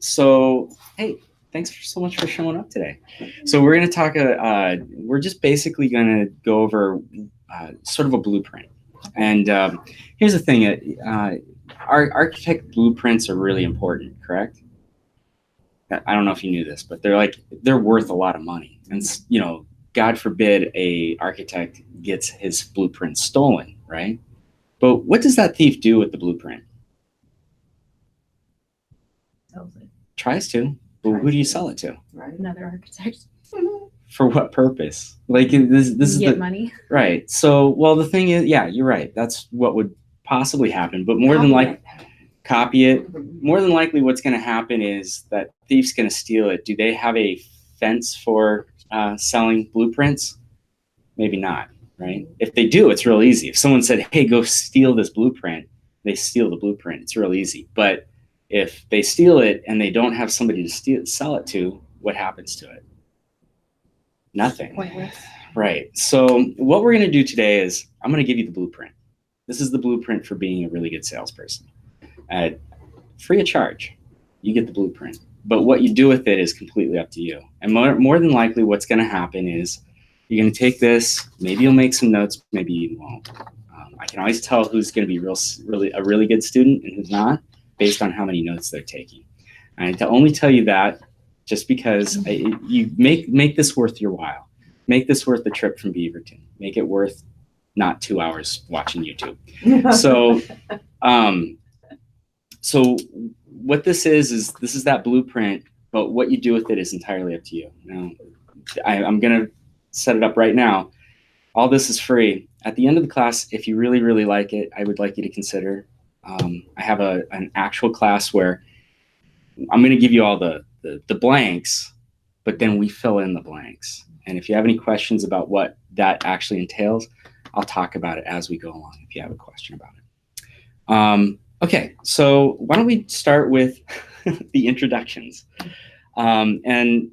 So, hey, thanks so much for showing up today. So we're going to talk, we're just basically going to go over sort of a blueprint. And here's the thing, our architect blueprints are really important, correct? I don't know if you knew this, but they're worth a lot of money. And, God forbid a architect gets his blueprint stolen, right? But what does that thief do with the blueprint? Sells it. Tries to. But who do you sell it to? Right. Another architect. For what purpose? Like this is get money. Right. So, well, the thing is, yeah, you're right. That's what would possibly happen. But more than likely, copy it. More than likely, what's going to happen is that thief's going to steal it. Do they have a fence for selling blueprints? Maybe not. Right. If they do, it's real easy. If someone said, "Hey, go steal this blueprint," they steal the blueprint. It's real easy. But if they steal it and they don't have somebody to sell it to, what happens to it? Nothing. Pointless. Right. So what we're going to do today is I'm going to give you the blueprint. This is the blueprint for being a really good salesperson. Free of charge. You get the blueprint. But what you do with it is completely up to you. And more than likely what's going to happen is you're going to take this, maybe you'll make some notes, maybe you won't. I can always tell who's going to be a really good student and who's not based on how many notes they're taking. And to only tell you that just because you make this worth your while. Make this worth the trip from Beaverton. Make it worth not 2 hours watching YouTube. So what this is that blueprint, but what you do with it is entirely up to you. Now, I'm going to set it up right now. All this is free. At the end of the class, if you really, really like it, I would like you to consider. I have an actual class where I'm going to give you all the blanks, but then we fill in the blanks. And if you have any questions about what that actually entails, I'll talk about it as we go along if you have a question about it. Okay, so why don't we start with the introductions? And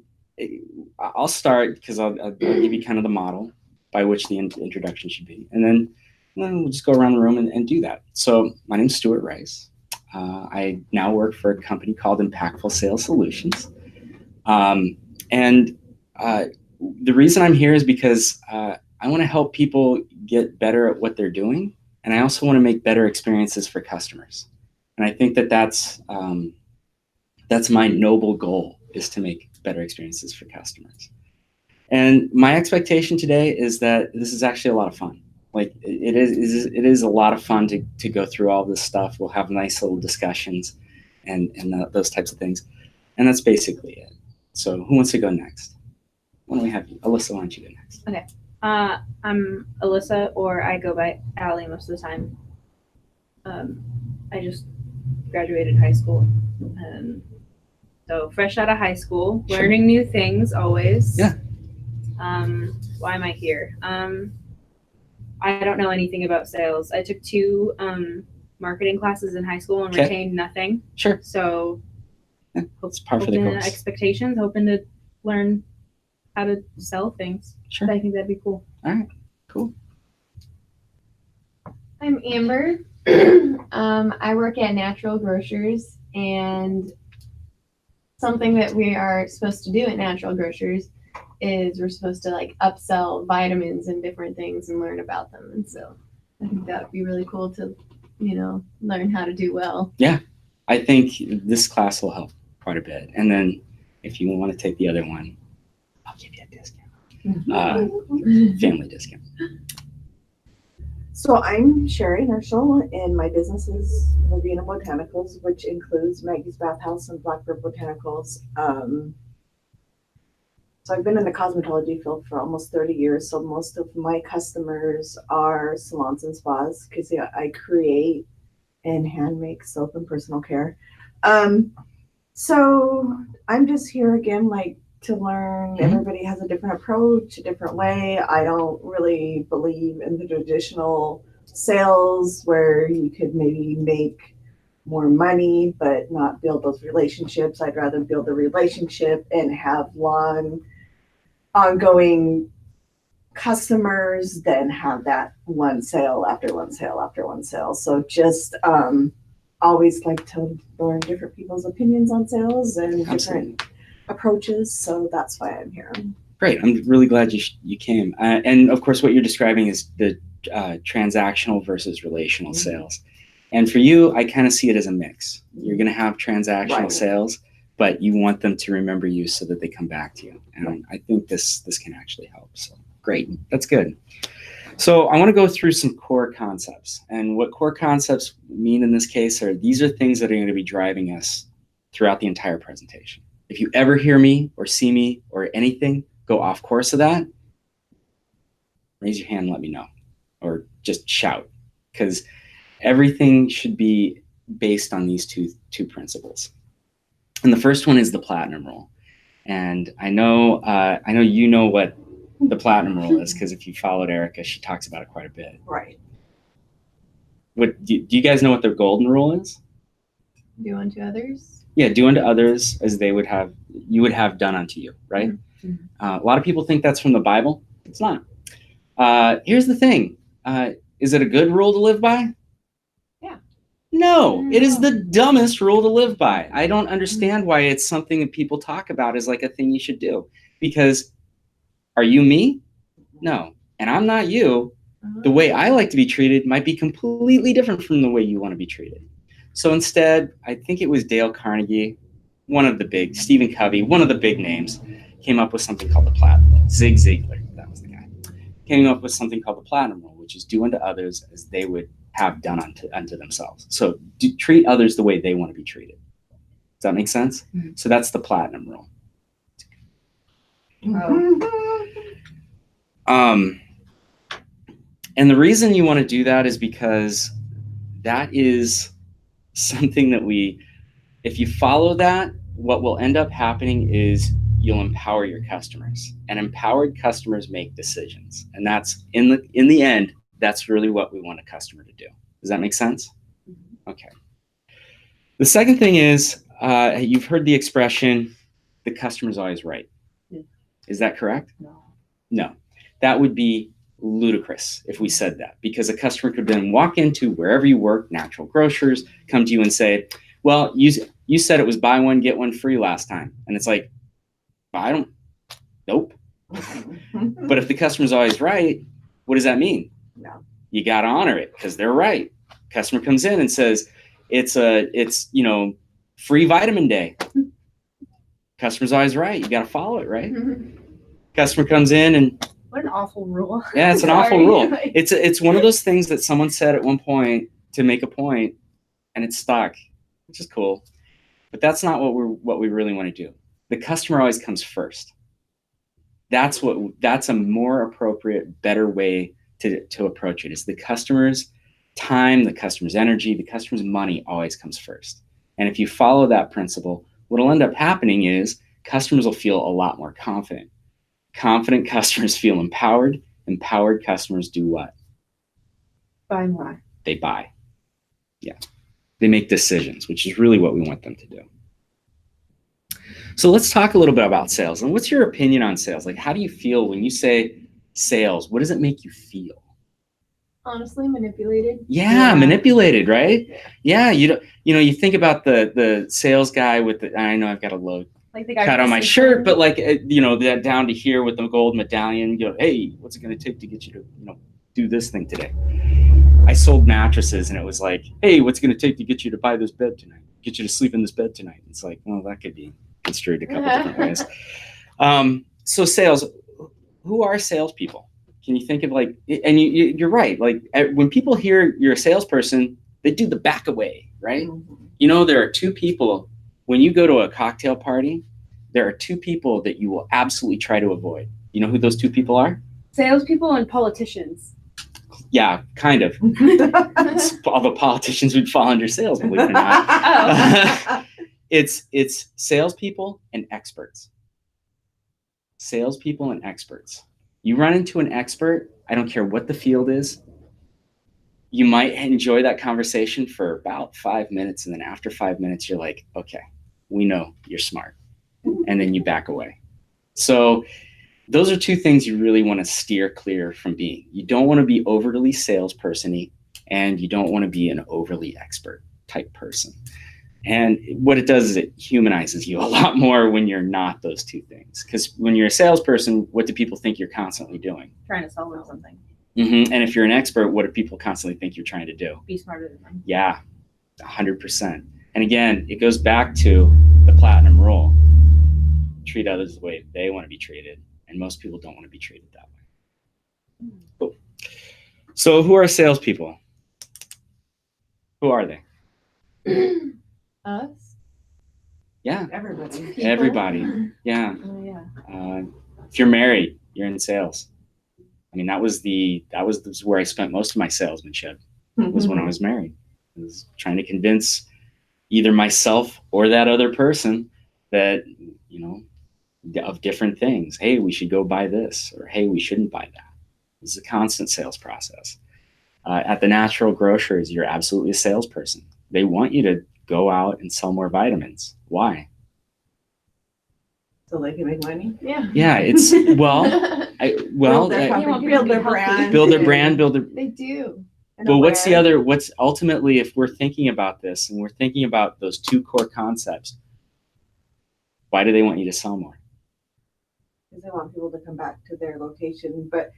I'll start because I'll give you kind of the model by which the introduction should be. And then we'll just go around the room and do that. So my name's Stuart Rice. I now work for a company called Impactful Sales Solutions. The reason I'm here is because I want to help people get better at what they're doing. And I also want to make better experiences for customers. And I think that's my noble goal, is to make better experiences for customers. And my expectation today is that this is actually a lot of fun. Like it is a lot of fun to go through all this stuff. We'll have nice little discussions and those types of things. And that's basically it. So who wants to go next? Why don't we have you? Alyssa, why don't you go next? Okay. I'm Alyssa, or I go by Allie most of the time. I just graduated high school. So fresh out of high school, Sure. Learning new things always. Yeah. Why am I here? I don't know anything about sales. I took 2 marketing classes in high school and retained nothing. Sure. So It's par for the course. Expectations, hoping to learn how to sell things. Sure. I think that'd be cool. All right. Cool. I'm Amber. I work at Natural Grocers, and something that we are supposed to do at Natural Grocers is we're supposed to like upsell vitamins and different things and learn about them. And so I think that would be really cool to, learn how to do well. Yeah, I think this class will help quite a bit. And then if you want to take the other one, I'll give you a discount, family discount. So I'm Sherry Herschel, and my business is Lavina Botanicals, which includes Maggie's Bathhouse and Blackbird Botanicals. So I've been in the cosmetology field for almost 30 years. So most of my customers are salons and spas because I create and hand make soap and personal care. So I'm just here again, to learn. Mm-hmm. Everybody has a different approach, a different way. I don't really believe in the traditional sales where you could maybe make more money but not build those relationships. I'd rather build a relationship and have long ongoing customers than have that one sale after one sale after one sale. So just always like to learn different people's opinions on sales and Absolutely. different approaches. So that's why I'm here. Great. I'm really glad you came. And of course, what you're describing is the transactional versus relational sales. And for you, I kind of see it as a mix. You're going to have transactional sales, but you want them to remember you so that they come back to you. And I think this can actually help. So great. That's good. So I want to go through some core concepts. And what core concepts mean in this case are these are things that are going to be driving us throughout the entire presentation. If you ever hear me or see me or anything go off course of that, raise your hand and let me know, or just shout, because everything should be based on these two principles. And the first one is the platinum rule. And I know you know what the platinum rule is, because if you followed Erica, she talks about it quite a bit. Right. What do you guys know what the golden rule is? Do unto others. Yeah, do unto others as you would have done unto you, right? Mm-hmm. A lot of people think that's from the Bible. It's not. Here's the thing. Is it a good rule to live by? Yeah. No, it is the dumbest rule to live by. I don't understand why it's something that people talk about as like a thing you should do. Because are you me? No. And I'm not you. The way I like to be treated might be completely different from the way you want to be treated. So instead, I think it was Dale Carnegie, Stephen Covey, one of the big names, came up with something called the platinum rule. Zig Ziglar, that was the guy, came up with something called the platinum rule, which is do unto others as they would have done unto themselves. So treat others the way they want to be treated. Does that make sense? Mm-hmm. So that's the platinum rule. And the reason you want to do that is because that is something that if you follow that, what will end up happening is you'll empower your customers, and empowered customers make decisions. And that's in the end, that's really what we want a customer to do. Does that make sense? Okay. The second thing is, you've heard the expression, the customer's always right. Is that correct? No. That would be ludicrous if we said that, because a customer could then walk into wherever you work, Natural Grocers, come to you and say, well, you said it was buy one, get one free last time. And it's like, nope. But if the customer's always right, what does that mean? No. You got to honor it because they're right. Customer comes in and says, it's free vitamin day. Customer's always right. You got to follow it, right? Customer comes in and what an awful rule. Yeah, it's an awful rule. It's one of those things that someone said at one point to make a point, and it stuck, which is cool. But that's not what we really want to do. The customer always comes first. That's a more appropriate, better way to approach it. Is the customer's time, the customer's energy, the customer's money always comes first. And if you follow that principle, what'll end up happening is customers will feel a lot more confident. Confident customers feel empowered. Empowered customers do what? Buy more. They buy. Yeah. They make decisions, which is really what we want them to do. So let's talk a little bit about sales. And what's your opinion on sales? Like, how do you feel when you say sales? What does it make you feel? Honestly, manipulated. Yeah, manipulated, right? Yeah, you think about the sales guy with I know I've got a load like the guy cut on my shirt, but like that down to here with the gold medallion. Hey, what's it going to take to get you to do this thing today? I sold mattresses, and it was like, hey, what's it going to take to get you to buy this bed tonight? Get you to sleep in this bed tonight? It's like, well, that could be construed a couple different ways. So sales, who are salespeople? Can you think of and you're right. Like when people hear you're a salesperson, they do the back away, right? Mm-hmm. There are two people. When you go to a cocktail party, there are two people that you will absolutely try to avoid. You know who those two people are? Salespeople and politicians. Yeah, kind of. Although politicians would fall under sales, believe it or not. Oh. It's salespeople and experts. Salespeople and experts. You run into an expert, I don't care what the field is, you might enjoy that conversation for about 5 minutes, and then after 5 minutes, you're like, okay, we know you're smart. And then you back away. So those are two things you really want to steer clear from being. You don't want to be overly salesperson-y, and you don't want to be an overly expert. type person. And what it does is it humanizes you a lot more when you're not those two things. Because when you're a salesperson, what do people think you're constantly doing? Trying to sell them something. And if you're an expert, what do people constantly think you're trying to do? Be smarter than them. Yeah, 100%. And again, it goes back to the platinum rule. Treat others the way they want to be treated. And most people don't want to be treated that way. Cool. So who are salespeople? Who are they? Us. Yeah, Everybody. People. everybody. Yeah. Oh yeah. If you're married, you're in sales. I mean, that was where I spent most of my salesmanship, was when I was married. I was trying to convince either myself or that other person that, of different things. Hey, we should go buy this, or hey, we shouldn't buy that. This is a constant sales process. At the natural grocers, you're absolutely a salesperson. They want you to go out and sell more vitamins. Why? So they can make money. Yeah. Yeah, it's Build their company, build their brand. build their brand, build their. They do. But what's ultimately, if we're thinking about this and we're thinking about those two core concepts, why do they want you to sell more? Because they want people to come back to their location. But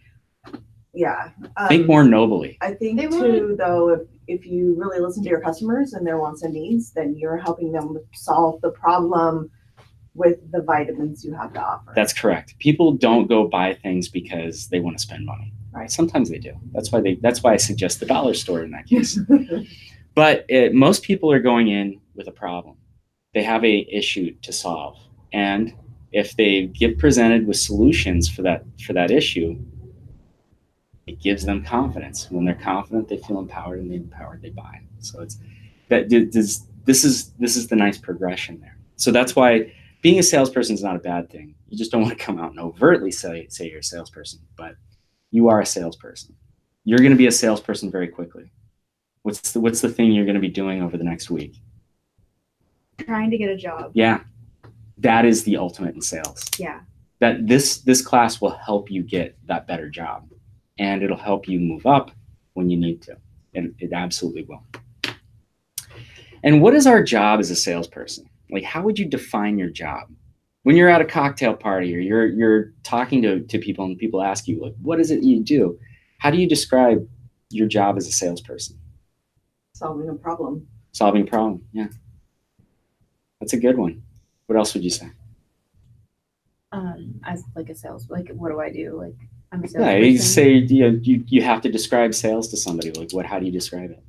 yeah. Think more nobly. I think They too, though, if you really listen to your customers and their wants and needs, then you're helping them solve the problem with the vitamins you have to offer. That's correct. People don't go buy things because they want to spend money. Right. Sometimes they do. That's why I suggest the dollar store in that case. But most people are going in with a problem. They have a issue to solve. And if they get presented with solutions for that issue, it gives them confidence. When they're confident, they feel empowered, and they're empowered, they buy. So it's that this is the nice progression there. So that's why being a salesperson is not a bad thing. You just don't want to come out and overtly say you're a salesperson, but you are a salesperson. You're going to be a salesperson very quickly. What's the thing you're going to be doing over the next week? Trying to get a job. Yeah, that is the ultimate in sales. Yeah. That this class will help you get that better job, and it'll help you move up when you need to. And it absolutely will. And what is our job as a salesperson? Like, how would you define your job? When you're at a cocktail party or you're talking to people and people ask you, like, what is it you do? How do you describe your job as a salesperson? Solving a problem. Solving a problem, yeah. That's a good one. What else would you say? As like a sales, like what do I do? Like I'm a Yeah, salesperson. you say you have to describe sales to somebody. Like, how do you describe it?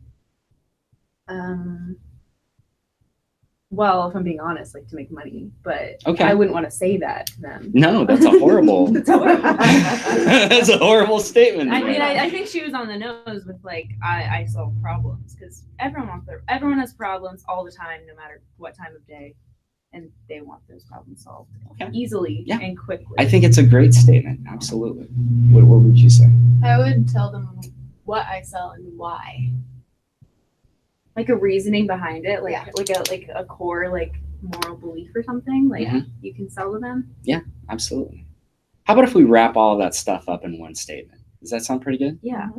Well, if I'm being honest, like to make money, but Okay. I wouldn't want to say that to them. No, that's a horrible. That's horrible. That's a horrible statement. I mean, I think she was on the nose with like I solve problems because everyone has problems all the time, no matter what time of day, and they want those problems solved easily and quickly. I think it's a great statement. Absolutely. What would you say? I would tell them what I sell and why. Like a reasoning behind it, like Yeah. like a core like moral belief or something. Like Mhm. you can sell to them. Absolutely. How about if we wrap all of that stuff up in one statement? Does that sound pretty good? Yeah.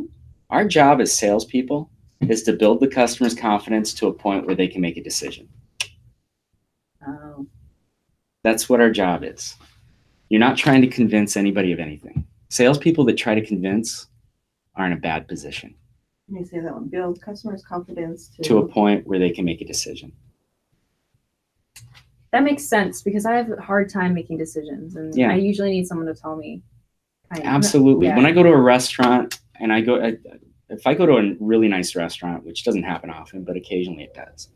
Our job as salespeople is to build the customer's confidence to a point where they can make a decision. Oh. That's what our job is. You're not trying to convince anybody of anything. Salespeople that try to convince are in a bad position. Let me say that one. Build customers' confidence To a point where they can make a decision. That makes sense because I have a hard time making decisions, and Yeah. I usually need someone to tell me. Absolutely. Yeah. When I go to a restaurant and if I go to a really nice restaurant, which doesn't happen often, but occasionally it does,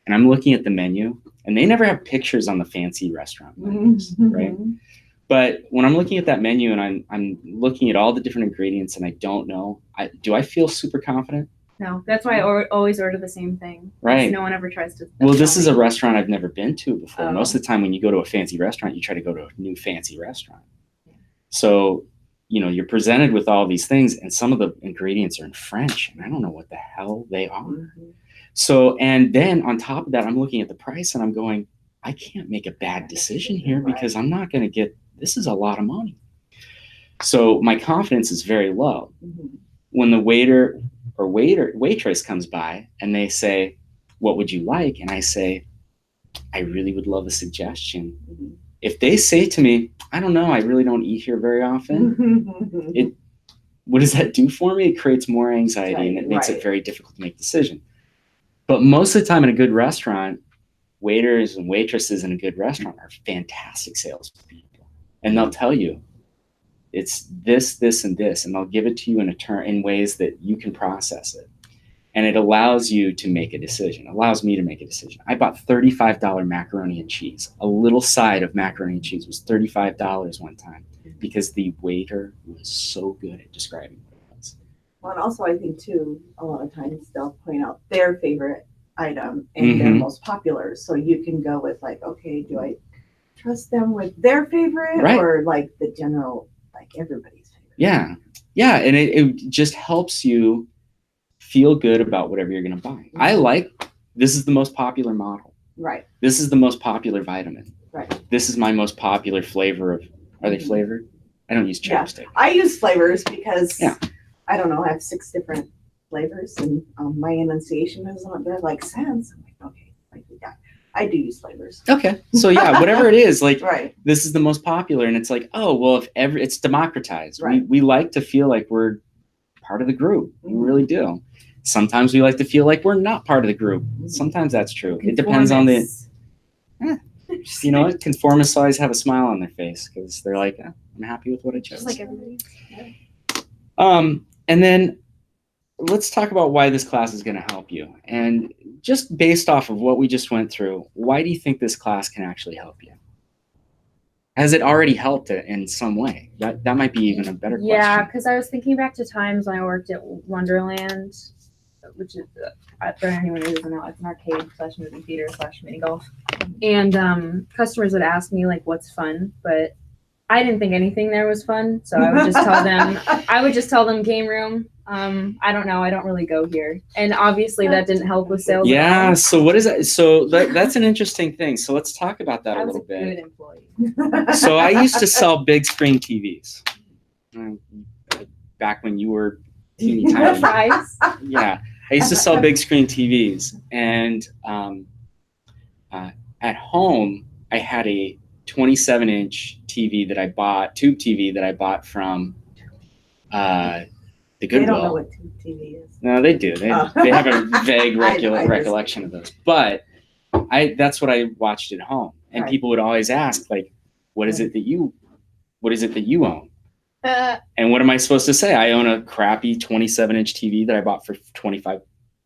and I'm looking at the menu, and they never have pictures on the fancy restaurant menus, right? But when I'm looking at that menu and I'm looking at all the different ingredients and I don't know, do I feel super confident? No, that's why I always order the same thing. Right. No one ever tries to. Well, this tell is me. a restaurant I've never been to before. Oh. Most of the time when you go to a fancy restaurant, you try to go to a new fancy restaurant. So, you're presented with all these things and some of the ingredients are in French and I don't know what the hell they are. Mhm. So, and then on top of that, I'm looking at the price and I'm going, I can't make a bad decision here because I'm not going to get, this is a lot of money. So my confidence is very low. Mhm. When the waiter or waitress comes by and they say, what would you like? And I say, I really would love a suggestion. Mhm. If they say to me, I don't know, I really don't eat here very often, what does that do for me? It creates more anxiety and it makes it very difficult to make a decision. But most of the time in a good restaurant, waiters and waitresses in a good restaurant are fantastic salespeople. And they'll tell you, it's this, this, and this, and they'll give it to you in ways that you can process it. And it allows you to make a decision. It allows me to make a decision. I bought $35 macaroni and cheese. A little side of macaroni and cheese was $35 one time because the waiter was so good at describing what it was. Well, and also I think too, a lot of times they'll point out their favorite item and their most popular. So you can go with like, okay, do I trust them with their favorite or like the general, like everybody's favorite? Yeah. Yeah. And it just helps you feel good about whatever you're going to buy. This is the most popular model. Right. This is the most popular vitamin. Right. This is my most popular flavor of, are they flavored? I don't use chapstick. Yeah. I use flavors because I don't know, I have 6 different flavors and my enunciation doesn't like sense. I'm like, okay, I do use flavors. Okay. So yeah, whatever it is, like this is the most popular. And it's like, oh, well, it's democratized. Right. We like to feel like we're part of the group. We really do. Sometimes we like to feel like we're not part of the group. Sometimes that's true. It depends on the, you know what? Conformists always have a smile on their face because they're like, I'm happy with what I chose. Just like everybody. And then let's talk about why this class is going to help you. And just based off of what we just went through, why do you think this class can actually help you? Has it already helped it in some way? That might be even a better question. Yeah, because I was thinking back to times when I worked at Wonderland, which is, for anyone who doesn't know, it's an arcade / movie theater / mini golf. And customers would ask me, like, what's fun? But I didn't think anything there was fun. So I would just tell them, game room. I don't know. I don't really go here. And obviously that didn't help with sales. Yeah. So what is that? So that's an interesting thing. So let's talk about that a little bit. I was a good employee. So I used to sell big screen TVs back when you were teeny tiny. Yeah. I used to sell big screen TVs, and at home I had a 27-inch TV that I bought, tube TV that I bought from the Goodwill. They don't know what tube TV is. No, they do. They have a vague recollection of those. But that's what I watched at home, and people would always ask, like, what is it that you own? And what am I supposed to say? I own a crappy 27-inch TV that I bought for $25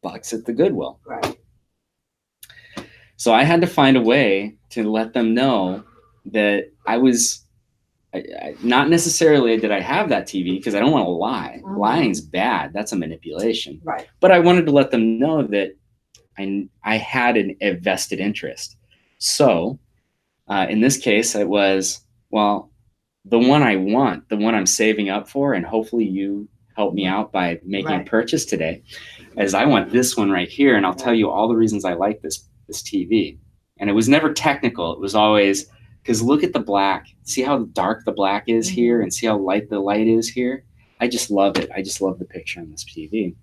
at the Goodwill. Right. So I had to find a way to let them know that I not necessarily did I have that TV, because I don't want to lie. Lying's bad. That's a manipulation. Right. But I wanted to let them know that I had a vested interest. So in this case, it was, well, the one I want, the one I'm saving up for, and hopefully you help me out by making a purchase today, is I want this one right here. And I'll tell you all the reasons I like this TV. And it was never technical. It was always, because look at the black. See how dark the black is here, and see how light the light is here? I just love it. I just love the picture on this TV.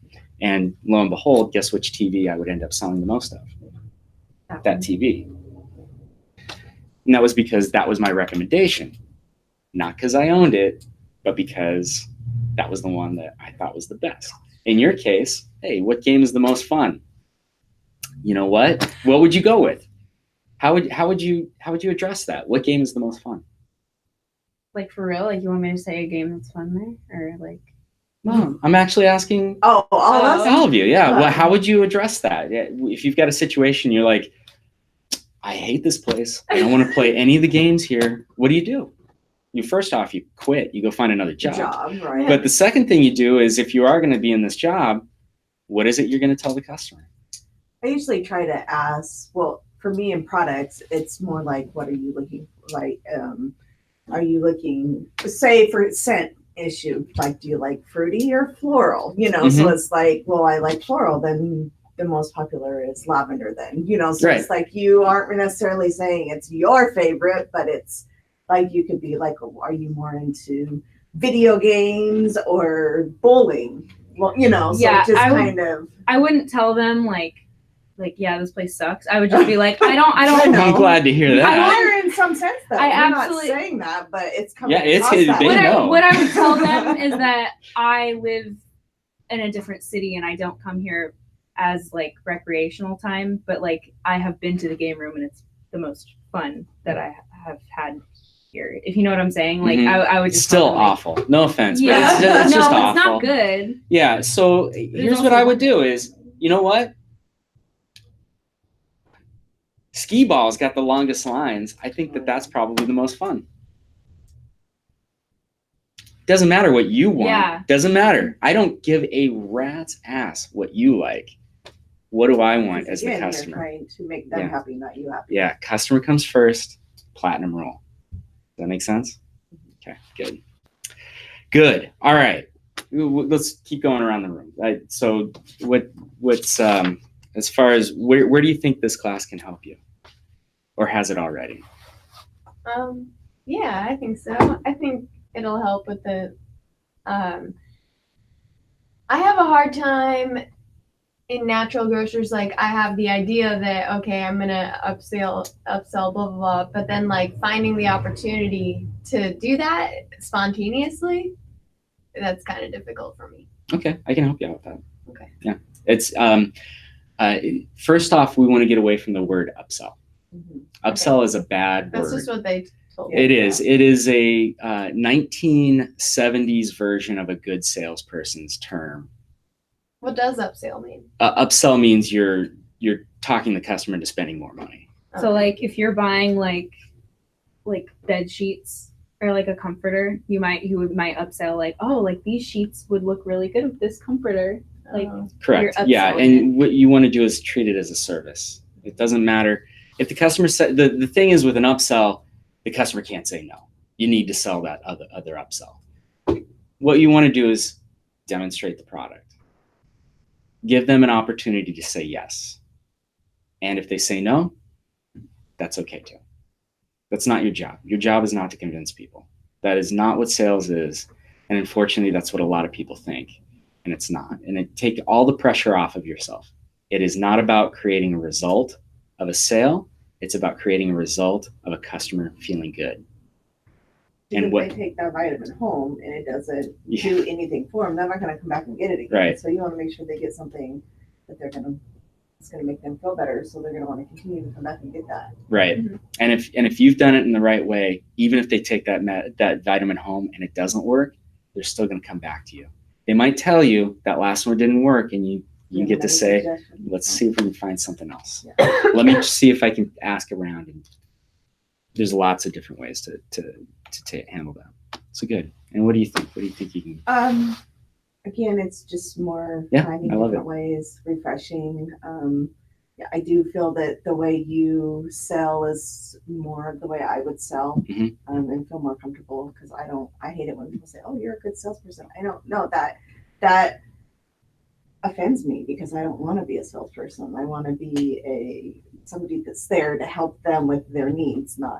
And lo and behold, guess which TV I would end up selling the most of? That TV. And that was because that was my recommendation. Not because I owned it, but because that was the one that I thought was the best. In your case, hey, what game is the most fun? You know what? What would you go with? How would you address that? What game is the most fun? Like, for real? Like, you want me to say a game that's fun there? Or like... No, I'm actually asking all of you. Yeah. Well, how would you address that? If you've got a situation, you're like, I hate this place. I don't want to play any of the games here. What do? First off, you quit. You go find another job. Right. But the second thing you do is, if you are going to be in this job, what is it you're going to tell the customer? I usually try to ask, well, for me in products, it's more like, what are you looking for? Like, are you looking, say for scent issue, like, do you like fruity or floral? You know, so it's like, well, I like floral, then the most popular is lavender then, you know, so it's like, you aren't necessarily saying it's your favorite, but it's like, you could be like, are you more into video games or bowling? Well, you know, so just I wouldn't tell them, like, like, yeah, this place sucks, I would just be like, I don't know. I'm glad to hear I that. Are in some sense though. I We're absolutely- not saying that, but it's coming. Yeah, it's across that they way. know. What I would tell them is that I live in a different city and I don't come here as like recreational time, but like I have been to the game room and it's the most fun that I have had here. If you know what I'm saying, like I would It's just still tell them, like, awful. No offense, yeah, but it's just no, awful. it's not good. Yeah. So here's what also I would wonderful. do is, you know what? Skee ball's got the longest lines. I think that's probably the most fun. Doesn't matter what you want. Yeah. Doesn't matter. I don't give a rat's ass what you like. What do I want as the Again, customer? You're trying to make them happy, not you happy. Yeah, customer comes first, platinum rule. Does that make sense? Okay, good. Good. All right. Let's keep going around the room. So what's as far as where do you think this class can help you? Or has it already? Yeah, I think so. I think it'll help with the I have a hard time in natural grocers. Like, I have the idea that, okay, I'm gonna upsell, blah blah blah, but then like finding the opportunity to do that spontaneously, that's kind of difficult for me. Okay, I can help you out with that. Okay. Yeah, it's first off, we want to get away from the word upsell. Upsell is a bad That's word. just what they told me. It is. It is a 1970s version of a good salesperson's term. What does upsell mean? Upsell means you're talking the customer into spending more money. So like if you're buying like bed sheets or like a comforter, you might upsell like, oh, like these sheets would look really good with this comforter. Like Correct. You're Yeah, upselling and what you want to do is treat it as a service. It doesn't matter if the customer said the thing is with an upsell, the customer can't say no. You need to sell that other upsell. What you want to do is demonstrate the product. Give them an opportunity to say yes. And if they say no, that's okay too. That's not your job. Your job is not to convince people. That is not what sales is. And unfortunately, that's what a lot of people think. And it's not. And it take all the pressure off of yourself. It is not about creating a result of a sale. It's about creating a result of a customer feeling good. And if they take that vitamin home and it doesn't do anything for them, they're not going to come back and get it again. Right. So you want to make sure they get something that it's going to make them feel better. So they're going to want to continue to come back and get that. Right. Mm-hmm. And if you've done it in the right way, even if they take that vitamin home and it doesn't work, they're still going to come back to you. They might tell you that last one didn't work, and you get to say, let's see if we can find something else. Yeah. Let me see if I can ask around. And there's lots of different ways to handle that. So good. And what do you think? What do you think you can? Again, it's just more finding I love different ways, refreshing. I do feel that the way you sell is more of the way I would sell, and feel more comfortable, because I hate it when people say, oh, you're a good salesperson. I don't know that offends me, because I don't want to be a salesperson. I want to be somebody that's there to help them with their needs, not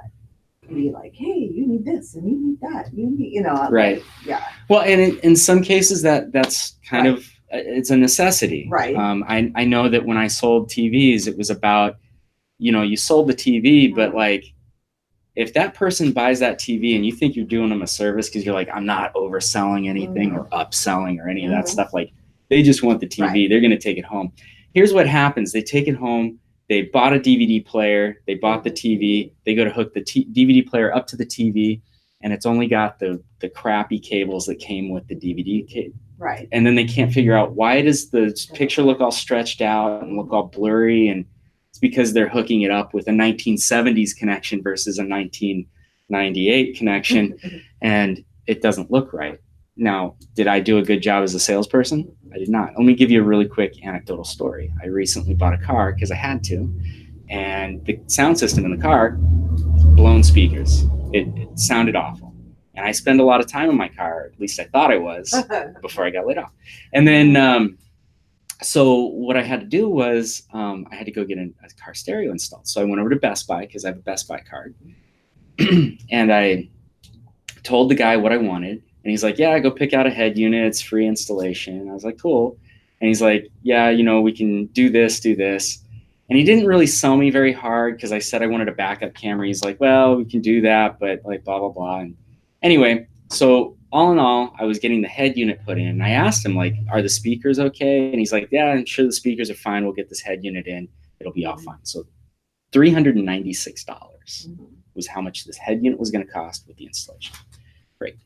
be like, hey, you need this and you need that. You need, right. Like, yeah. Well, and in some cases that's kind of, it's a necessity. Right. I know that when I sold TVs, it was about, you sold the TV, but like, if that person buys that TV and you think you're doing them a service because you're like, I'm not overselling anything or upselling or any of that stuff, like they just want the TV. Right. They're going to take it home. Here's what happens. They take it home. They bought a DVD player. They bought the TV. They go to hook the DVD player up to the TV, and it's only got the crappy cables that came with the DVD cable. Right. And then they can't figure out, why does the picture look all stretched out and look all blurry? And it's because they're hooking it up with a 1970s connection versus a 1998 connection, and it doesn't look right. Now, did I do a good job as a salesperson? I did not. Let me give you a really quick anecdotal story. I recently bought a car because I had to, and the sound system in the car, blown speakers. It sounded awful. And I spend a lot of time in my car, at least I thought I was, before I got laid off. And then, so what I had to do was I had to go get a car stereo installed. So I went over to Best Buy, because I have a Best Buy card. And I told the guy what I wanted. And he's like, yeah, go pick out a head unit. It's free installation. I was like, cool. And he's like, yeah, we can do this. And he didn't really sell me very hard because I said I wanted a backup camera. He's like, well, we can do that, but like blah, blah, blah. And anyway, so all in all, I was getting the head unit put in. And I asked him, like, are the speakers okay? And he's like, yeah, I'm sure the speakers are fine. We'll get this head unit in. It'll be all fine. So $396 was how much this head unit was going to cost with the installation. Great.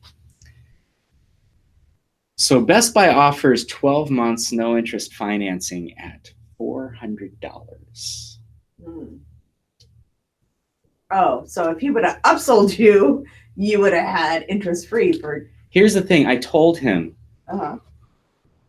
So Best Buy offers 12 months no interest financing at $400. Oh, so if he would have upsold you, you would have had interest free for. Here's the thing. I told him, Uh-huh.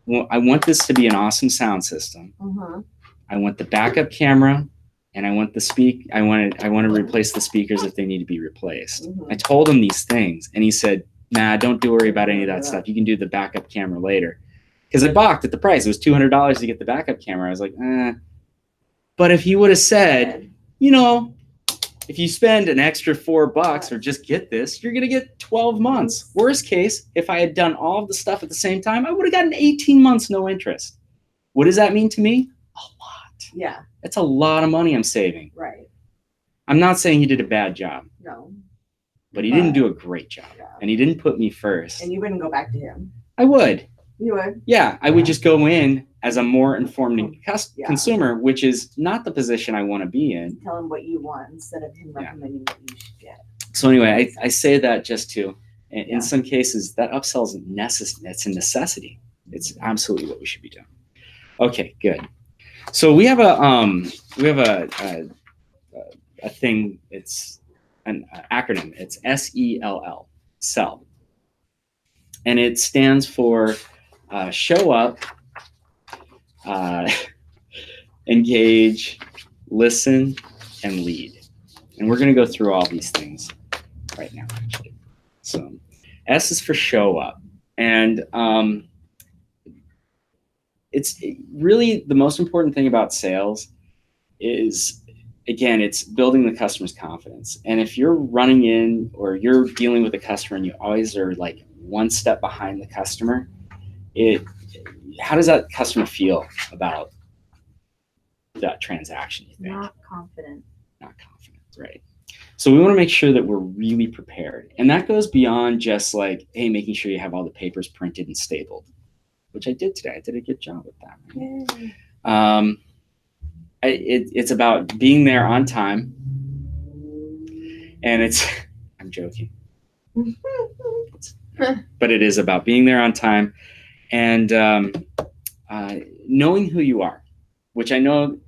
well, I want this to be an awesome sound system. Uh-huh. I want the backup camera, and I want the I want to replace the speakers if they need to be replaced. I told him these things, and he said, nah, don't worry about any of that stuff. You can do the backup camera later. Because I balked at the price. It was $200 to get the backup camera. I was like, But if he would have said, you know, if you spend an extra $4 or just get this, you're going to get 12 months. Worst case, if I had done all of the stuff at the same time, I would have gotten 18 months no interest. What does that mean to me? A lot. Yeah. That's a lot of money I'm saving. Right. I'm not saying he did a bad job. No. But he didn't do a great job. Yeah. And he didn't put me first. And you wouldn't go back to him. I would. You would? Yeah, I would just go in as a more informed Yeah. consumer, which is not the position I want to be in. Tell him what you want instead of him recommending what you should get. So anyway, I say that just to, in some cases, that upsell is it's a necessity. It's absolutely what we should be doing. Okay, good. So we have a thing. It's an acronym. It's S.E.L.L. S.E.L.L. And it stands for show up, engage, listen, and lead. And we're going to go through all these things right now, actually. So S is for show up. And it's really the most important thing about sales is, again, it's building the customer's confidence. And if you're running in or you're dealing with a customer and you always are like one step behind the customer, how does that customer feel about that transaction, you think? Not confident. Not confident, right? So we want to make sure that we're really prepared. And that goes beyond just like, hey, making sure you have all the papers printed and stapled, which I did today. I did a good job with that. Right? It's about being there on time. And I'm joking. But it is about being there on time and knowing who you are, which I know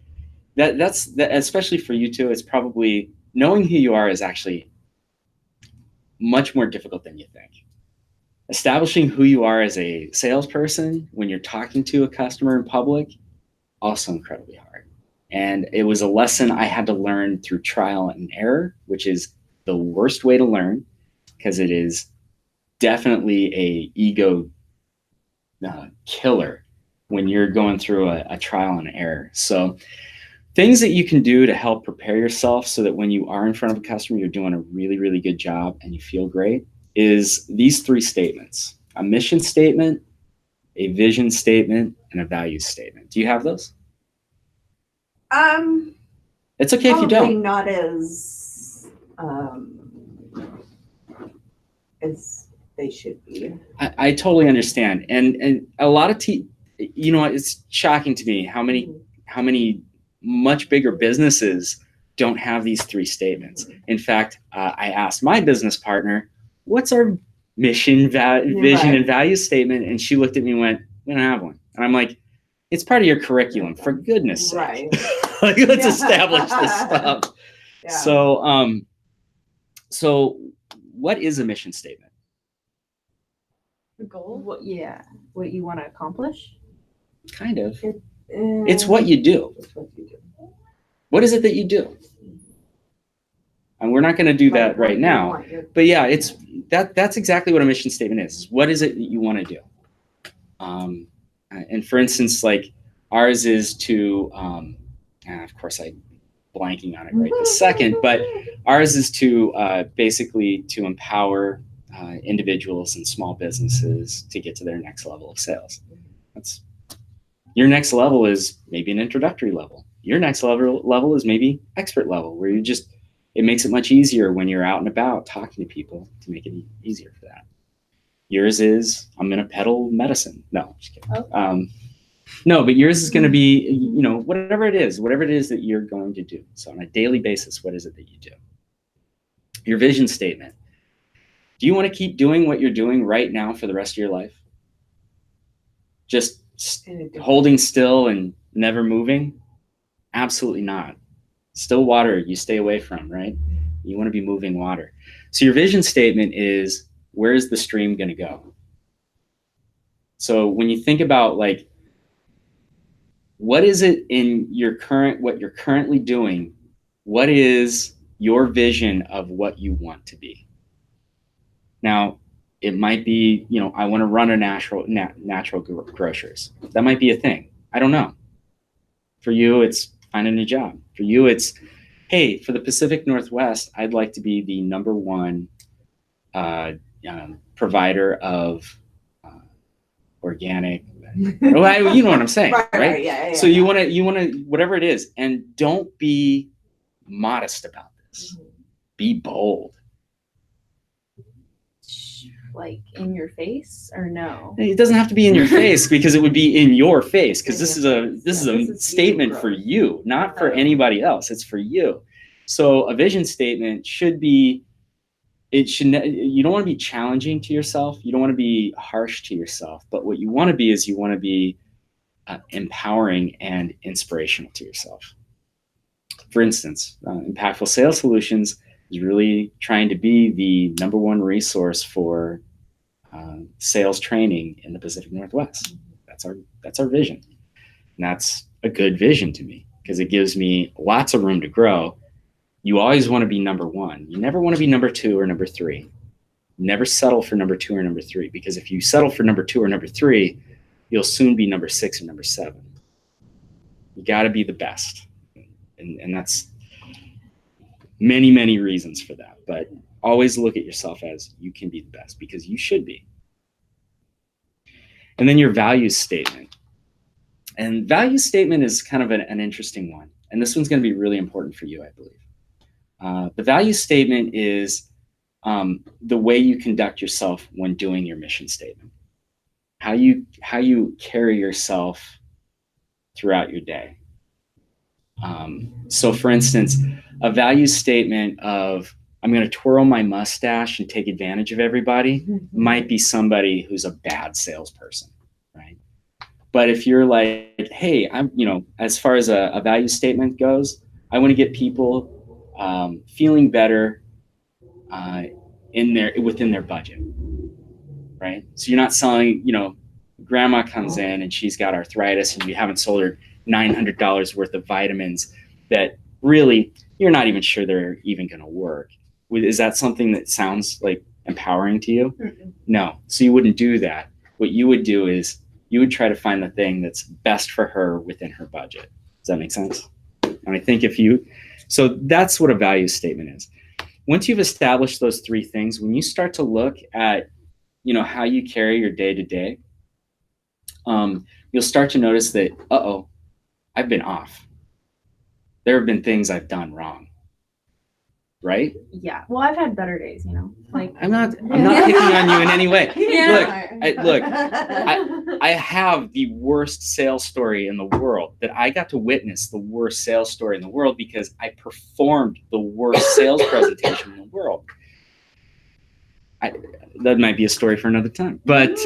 that's especially for you too. It's probably knowing who you are is actually much more difficult than you think. Establishing who you are as a salesperson when you're talking to a customer in public, also incredibly hard. And it was a lesson I had to learn through trial and error, which is the worst way to learn because it is definitely a ego killer when you're going through a trial and error. So things that you can do to help prepare yourself so that when you are in front of a customer, you're doing a really, really good job and you feel great is these 3 statements: a mission statement, a vision statement, and a value statement. Do you have those? It's okay if you don't. Not as they should be. I totally understand. And a lot of you know, it's shocking to me how many much bigger businesses don't have these 3 statements. In fact, I asked my business partner, what's our mission, vision, and value statement? And she looked at me and went, we don't have one. And I'm like, it's part of your curriculum, for goodness sake. Right. Like, let's establish this stuff. Yeah. So what is a mission statement? The goal? What you want to accomplish? Kind of. It's what you do. What is it that you do? And we're not going to do that right now. But yeah, that's exactly what a mission statement is. What is it that you want to do? And for instance, like ours is to, of course I'm blanking on it right this second, but ours is to basically to empower individuals and small businesses to get to their next level of sales. Your next level is maybe an introductory level. Your next level is maybe expert level, where it makes it much easier when you're out and about talking to people to make it easier for that. Yours is, I'm going to peddle medicine. No, just kidding. Oh. No, but yours is going to be, whatever it is that you're going to do. So on a daily basis, what is it that you do? Your vision statement. Do you want to keep doing what you're doing right now for the rest of your life? Just holding still and never moving? Absolutely not. Still water you stay away from, right? You want to be moving water. So your vision statement is, where is the stream going to go? So when you think about like, what is it in what you're currently doing? What is your vision of what you want to be? Now, it might be, I want to run a natural grocers. That might be a thing. I don't know. For you, it's finding a job. For you, it's, hey, for the Pacific Northwest, I'd like to be the number one provider of organic. Well, you know what I'm saying, right? Yeah, so you want to, whatever it is, and don't be modest about this. Mm-hmm. Be bold. Like in your face or no? It doesn't have to be in your face, because it would be in your face, because this is a statement for you, not for anybody else. It's for you. So a vision statement should be, you don't want to be challenging to yourself. You don't want to be harsh to yourself. But what you want to be is you want to be empowering and inspirational to yourself. For instance, Impactful Sales Solutions is really trying to be the number one resource for sales training in the Pacific Northwest. That's our vision. And that's a good vision to me, because it gives me lots of room to grow. You always want to be number one. You never want to be number two or number three. Never settle for number two or number three, because if you settle for number two or number three, you'll soon be number 6 or number 7. You got to be the best. And that's many, many reasons for that. But always look at yourself as you can be the best, because you should be. And then your values statement. And value statement is kind of an interesting one. And this one's going to be really important for you, I believe. The value statement is the way you conduct yourself when doing your mission statement. How you carry yourself throughout your day. So for instance, a value statement of, I'm going to twirl my mustache and take advantage of everybody, might be somebody who's a bad salesperson, right? But if you're like, hey, I'm, as far as a value statement goes, I want to get people feeling better within their budget, right? So you're not selling, grandma comes in and she's got arthritis and you haven't sold her $900 worth of vitamins that really you're not even sure they're even going to work. Is that something that sounds like empowering to you? Mm-mm. No. So you wouldn't do that. What you would do is you would try to find the thing that's best for her within her budget. Does that make sense? And I think so that's what a value statement is. Once you've established those 3 things, when you start to look at, how you carry your day to day, you'll start to notice that, I've been off. There have been things I've done wrong. Right? Yeah. Well, I've had better days, Like I'm not picking on you in any way. Yeah. Look, I have the worst sales story in the world, that I got to witness the worst sales story in the world because I performed the worst sales presentation in the world. That might be a story for another time. But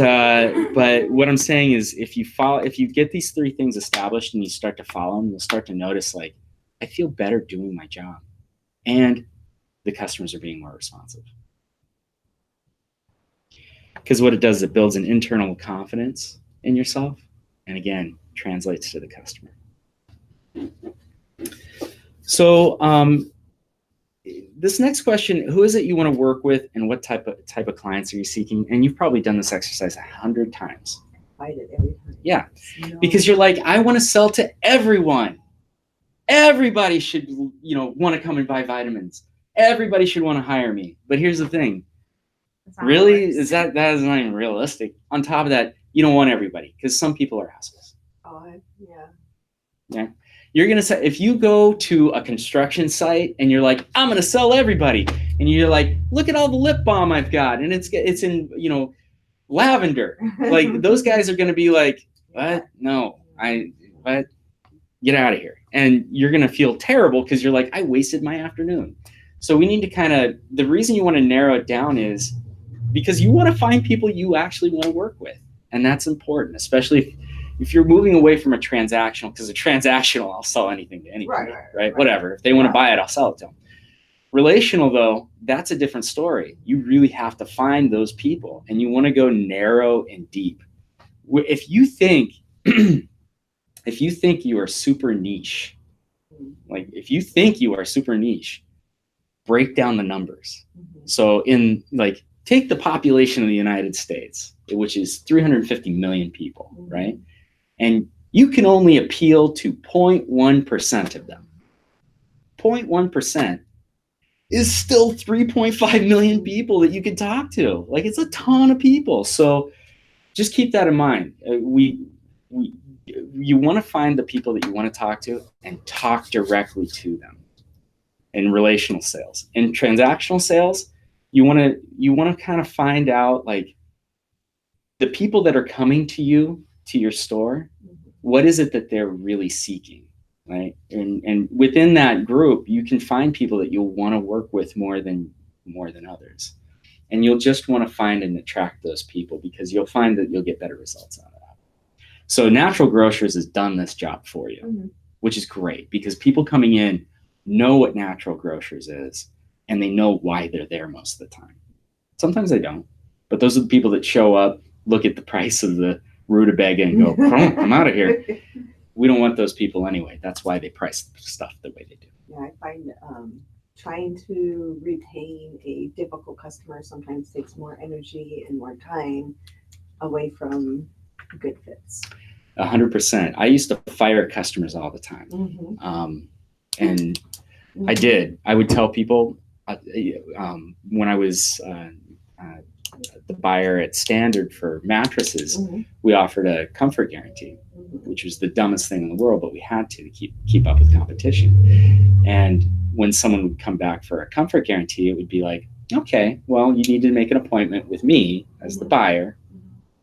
what I'm saying is, if you get these 3 things established and you start to follow them, you'll start to notice, like, I feel better doing my job, and the customers are being more responsive. Because what it does, it builds an internal confidence in yourself, and again, translates to the customer. So this next question, who is it you want to work with, and what type of clients are you seeking? And you've probably done this exercise 100 times. I fight it every time. Yeah, because you're like, I want to sell to everyone. Everybody should, want to come and buy vitamins. Everybody should want to hire me. But here's the thing. Really? That is not even realistic. On top of that, you don't want everybody, because some people are assholes. Oh, yeah. Yeah. You're going to say, if you go to a construction site and you're like, I'm going to sell everybody. And you're like, look at all the lip balm I've got. And it's in, lavender. Like those guys are going to be like, what? No, what? Get out of here. And you're going to feel terrible because you're like, I wasted my afternoon. So we need to the reason you want to narrow it down is because you want to find people you actually want to work with. And that's important, especially if you're moving away from a transactional, because a transactional, I'll sell anything to anybody, right? Whatever. If they want to buy it, I'll sell it to them. Relational, though, that's a different story. You really have to find those people, and you want to go narrow and deep. If you think, you are super niche, break down the numbers. So take the population of the United States, which is 350 million people, right? And you can only appeal to 0.1% of them. 0.1% is still 3.5 million people that you can talk to. Like, it's a ton of people. So just keep that in mind. You want to find the people that you want to talk to and talk directly to them. In relational sales. In transactional sales, you want to kind of find out, like, the people that are coming to you, to your store, what is it that they're really seeking, right? And within that group, you can find people that you'll want to work with more than others. And you'll just want to find and attract those people, because you'll find that you'll get better results out of that. So Natural Grocers has done this job for you, which is great, because people coming in know what Natural Grocers is, and they know why they're there most of the time. Sometimes they don't, but those are the people that show up, look at the price of the rutabaga and go, I'm out of here. We don't want those people anyway. That's why they price stuff the way they do. Yeah, I find trying to retain a difficult customer sometimes takes more energy and more time away from good fits. 100%. I used to fire customers all the time. And I did. I would tell people when I was the buyer at Standard for mattresses, we offered a comfort guarantee, which was the dumbest thing in the world, but we had to keep up with competition. And when someone would come back for a comfort guarantee, it would be like, okay, well, you need to make an appointment with me as the buyer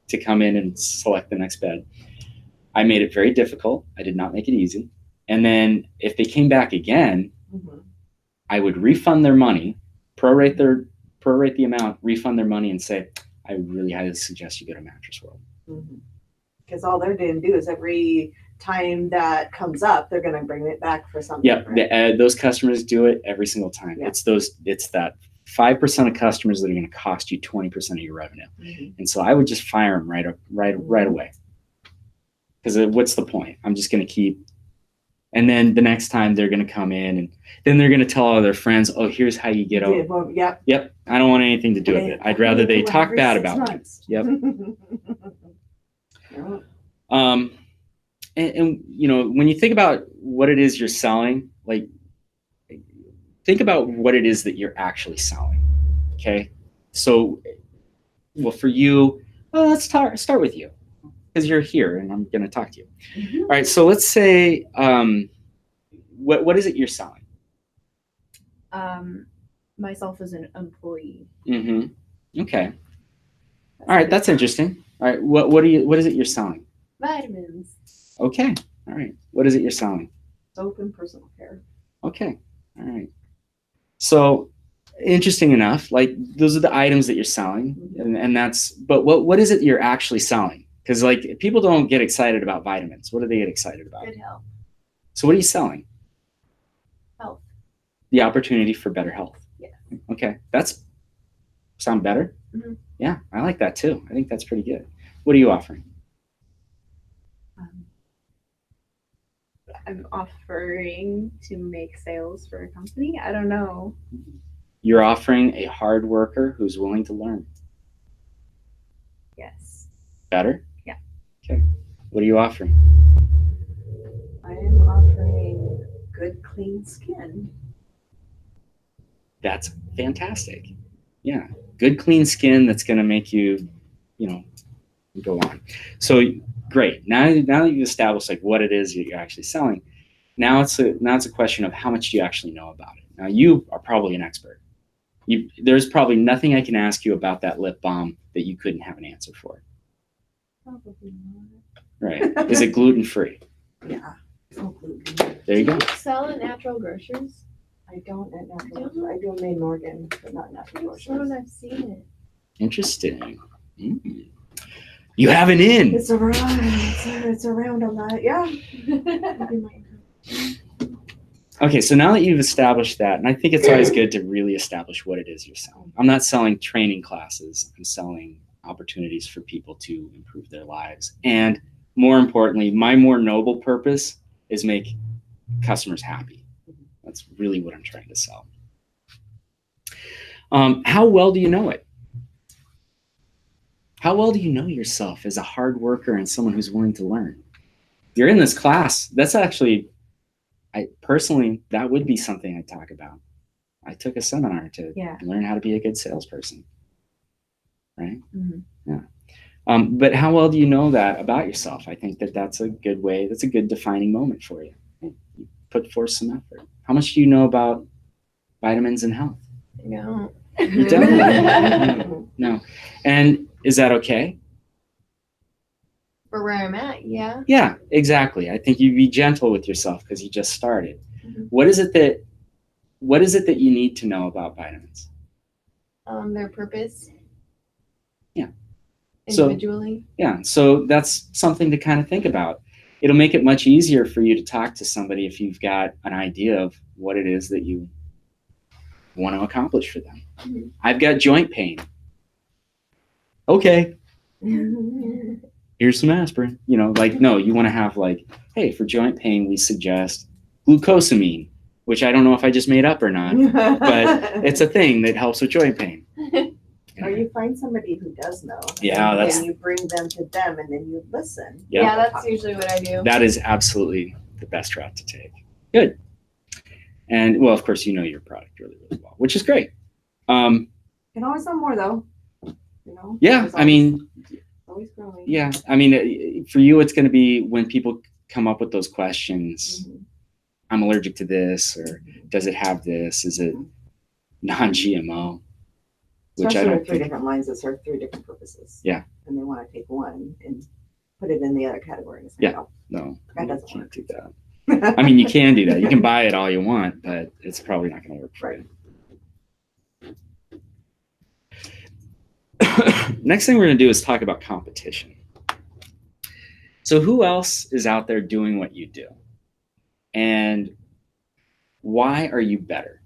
to come in and select the next bed. I made it very difficult. I did not make it easy. And then if they came back again, I would refund their money, prorate the amount, refund their money, and say, I really highly suggest you go to Mattress World. Because all they're going to do is every time that comes up, they're going to bring it back for something. Yeah, those customers do it every single time. Yeah. It's that 5% of customers that are going to cost you 20% of your revenue. And so I would just fire them right away. Because what's the point? I'm just going to keep. And then the next time they're going to come in, and then they're going to tell all their friends, oh, here's how you get over. Yep. I don't want anything to do with it. I'd rather they talk bad about me. Yep. And when you think about what it is you're selling, like, think about what it is that you're actually selling. Okay. So, well, for you, let's start with you, because you're here and I'm going to talk to you. All right. So let's say, what is it you're selling? Myself as an employee. Okay. All right. That's interesting. All right. What is it you're selling? Vitamins. Okay. All right. What is it you're selling? Soap and personal care. Okay. All right. So, interesting enough, like, those are the items that you're selling, and that's. But what is it you're actually selling? Because, like, people don't get excited about vitamins. What do they get excited about? Good health. So what are you selling? Health. The opportunity for better health. Yeah. Okay. Sound better? Yeah, I like that too. I think that's pretty good. What are you offering? I'm offering to make sales for a company. I don't know. You're offering a hard worker who's willing to learn. Yes. Better? Yeah. Okay. What are you offering? I am offering good, clean skin. That's fantastic. Yeah. Good, clean skin that's going to make you, go on. So great. Now that you've established, like, what it is that you're actually selling, Now it's a question of how much do you actually know about it. Now you are probably an expert. There's probably nothing I can ask you about that lip balm that you couldn't have an answer for. Probably not. Right? Is it gluten free? Yeah. No gluten. There you Do go. you sell at natural grocers? I don't at natural. I do them in Morgan, but not natural I've sworn grocers. I've seen it. Interesting. You have an in. It's around. It's around a lot. Yeah. Okay, so now that you've established that, and I think it's always good to really establish what it is you're selling. I'm not selling training classes. I'm selling opportunities for people to improve their lives. And more importantly, my more noble purpose is make customers happy. That's really what I'm trying to sell. How well do you know it? How well do you know yourself as a hard worker and someone who's willing to learn? You're in this class. That's actually, personally, that would be something I'd talk about. I took a seminar to learn how to be a good salesperson, right? Mm-hmm. Yeah. But how well do you know that about yourself? I think that's a good way. That's a good defining moment for you. You put forth some effort. How much do you know about vitamins and health? No. You don't? No. And is that okay? For where I'm at, yeah. Yeah, exactly. I think you'd be gentle with yourself because you just started. Mm-hmm. What is it that you need to know about vitamins? Their purpose. Yeah. Individually. So that's something to kind of think about. It'll make it much easier for you to talk to somebody if you've got an idea of what it is that you want to accomplish for them. Mm-hmm. I've got joint pain. Okay. Here's some aspirin. No, you want to have hey, for joint pain, we suggest glucosamine, which I don't know if I just made up or not, but it's a thing that helps with joint pain. Or you find somebody who does know. Yeah, and you bring them to them, and then you listen. Yeah, that's usually what I do. That is absolutely the best route to take. Good. And well, of course, you know your product really, really well, which is great. Can always know more though. Yeah, I mean, always growing. Yeah, I mean, for you, it's going to be when people come up with those questions. Mm-hmm. I'm allergic to this, or does it have this? Is it non-GMO? Especially with 3 different lines that serve 3 different purposes. Yeah. And they want to take one and put it in the other category. And say, yeah. No, that doesn't can't work. do that. I mean, you can do that. You can buy it all you want, but it's probably not going to work for you. Next thing we're going to do is talk about competition. So who else is out there doing what you do? And why are you better?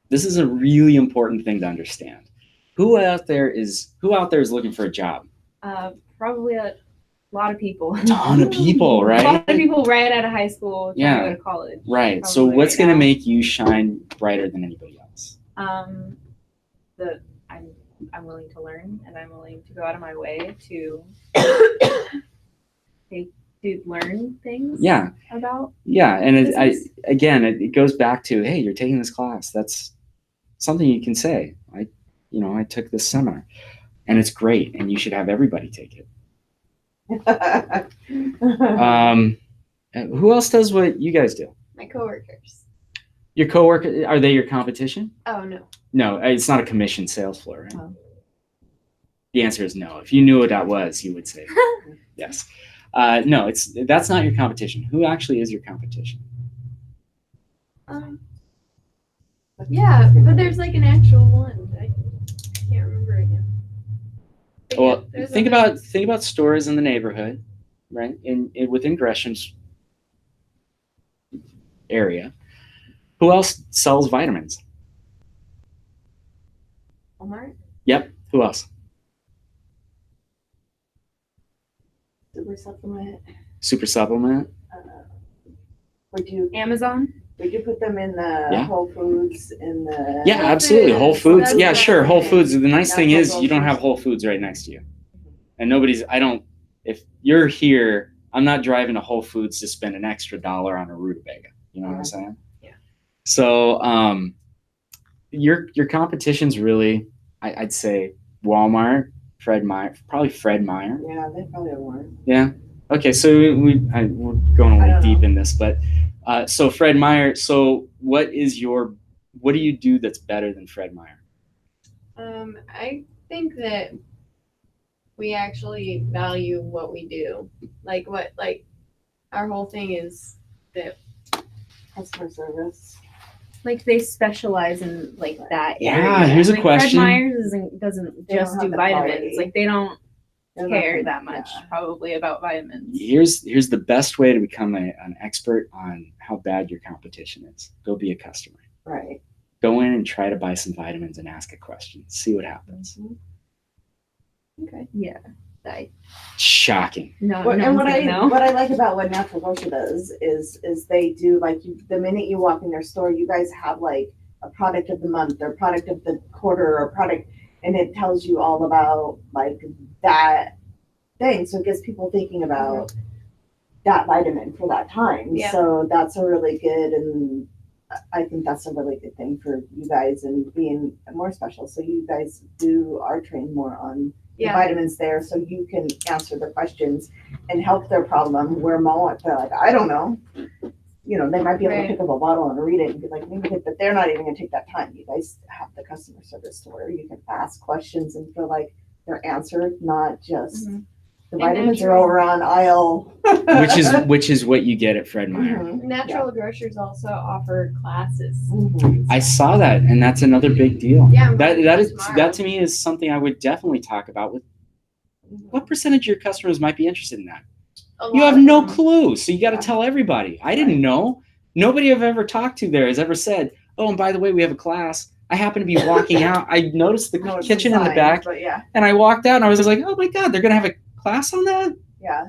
This is a really important thing to understand. Who out there is looking for a job? Probably a lot of people. A ton of people, right? A lot of people right out of high school trying to go to college. Right. So what's going to make you shine brighter than anybody else? I'm willing to learn, and I'm willing to go out of my way to learn things. Yeah. About. Yeah, and it goes back to, hey, you're taking this class. That's something you can say. I took this seminar, and it's great, and you should have everybody take it. Who else does what you guys do? My coworkers. Your coworker, are they your competition? Oh, no. No, it's not a commission sales floor, right? Oh. The answer is no. If you knew what that was, you would say yes. No, that's not your competition. Who actually is your competition? Yeah, but there's like an actual one. I can't remember again. Well, think about stores in the neighborhood, right? Within Gresham's area. Who else sells vitamins? Walmart? Yep. Who else? Super Supplement. Amazon? Would you put them in the Whole Foods in the? Yeah, absolutely. Whole Foods. Yeah, sure. Whole Foods. The nice thing is you don't have Whole Foods right next to you. And if you're here, I'm not driving to Whole Foods to spend an extra $1 on a rutabaga. You know what I'm saying? Yeah. So your competition's really, I'd say Walmart, probably Fred Meyer. Yeah, they probably are. Yeah. Okay, so we're going a I little don't deep know. in this, but so Fred Meyer. So what do you do that's better than Fred Meyer? I think that we actually value what we do. Like our whole thing is that Customer service. Like they specialize in like that Yeah, area. here's a like question. Fred Meyers doesn't They don't just have do the vitamins. quality. Like they don't They're not care gonna- that much yeah. probably about vitamins. Here's the best way to become an expert on how bad your competition is. Go be a customer. Right. Go in and try to buy some vitamins and ask a question. See what happens. okay. Yeah. I, Shocking. no, What, no and one's what I gonna know. what I like about what Natural Grocer does is they do like the minute you walk in their store, you guys have like a product of the month or product of the quarter or product, and it tells you all about like that thing. So it gets people thinking about that vitamin for that time. Yeah. So that's a really good, and I think that's a really good thing for you guys and being more special. So you guys are trained more on the Yeah. vitamins there, so you can answer the questions and help their problem. Where most they're like, I don't know. You know, they might be able Right. to pick up a bottle and read it and be like, maybe, but they're not even gonna take that time. You guys have the customer service to where you can ask questions and feel like they're answered, not just Mhm. the And vitamins are natural. over on aisle. which is what you get at Fred Meyer. Mhm. Natural grocers also offer classes. Mhm. I saw that, and that's another big deal. Yeah, I'm That going that to is tomorrow. that to me is something I would definitely talk about. With what percentage of your customers might be interested in that? You have no clue, so you got to Yeah. tell everybody. I didn't know. Nobody I've ever talked to there has ever said, "Oh, and by the way, we have a class." I happen to be walking out. I noticed the No, it's kitchen in the signs, back, but yeah, and I walked out, and I was like, "Oh my god, they're gonna have a class on that." yeah.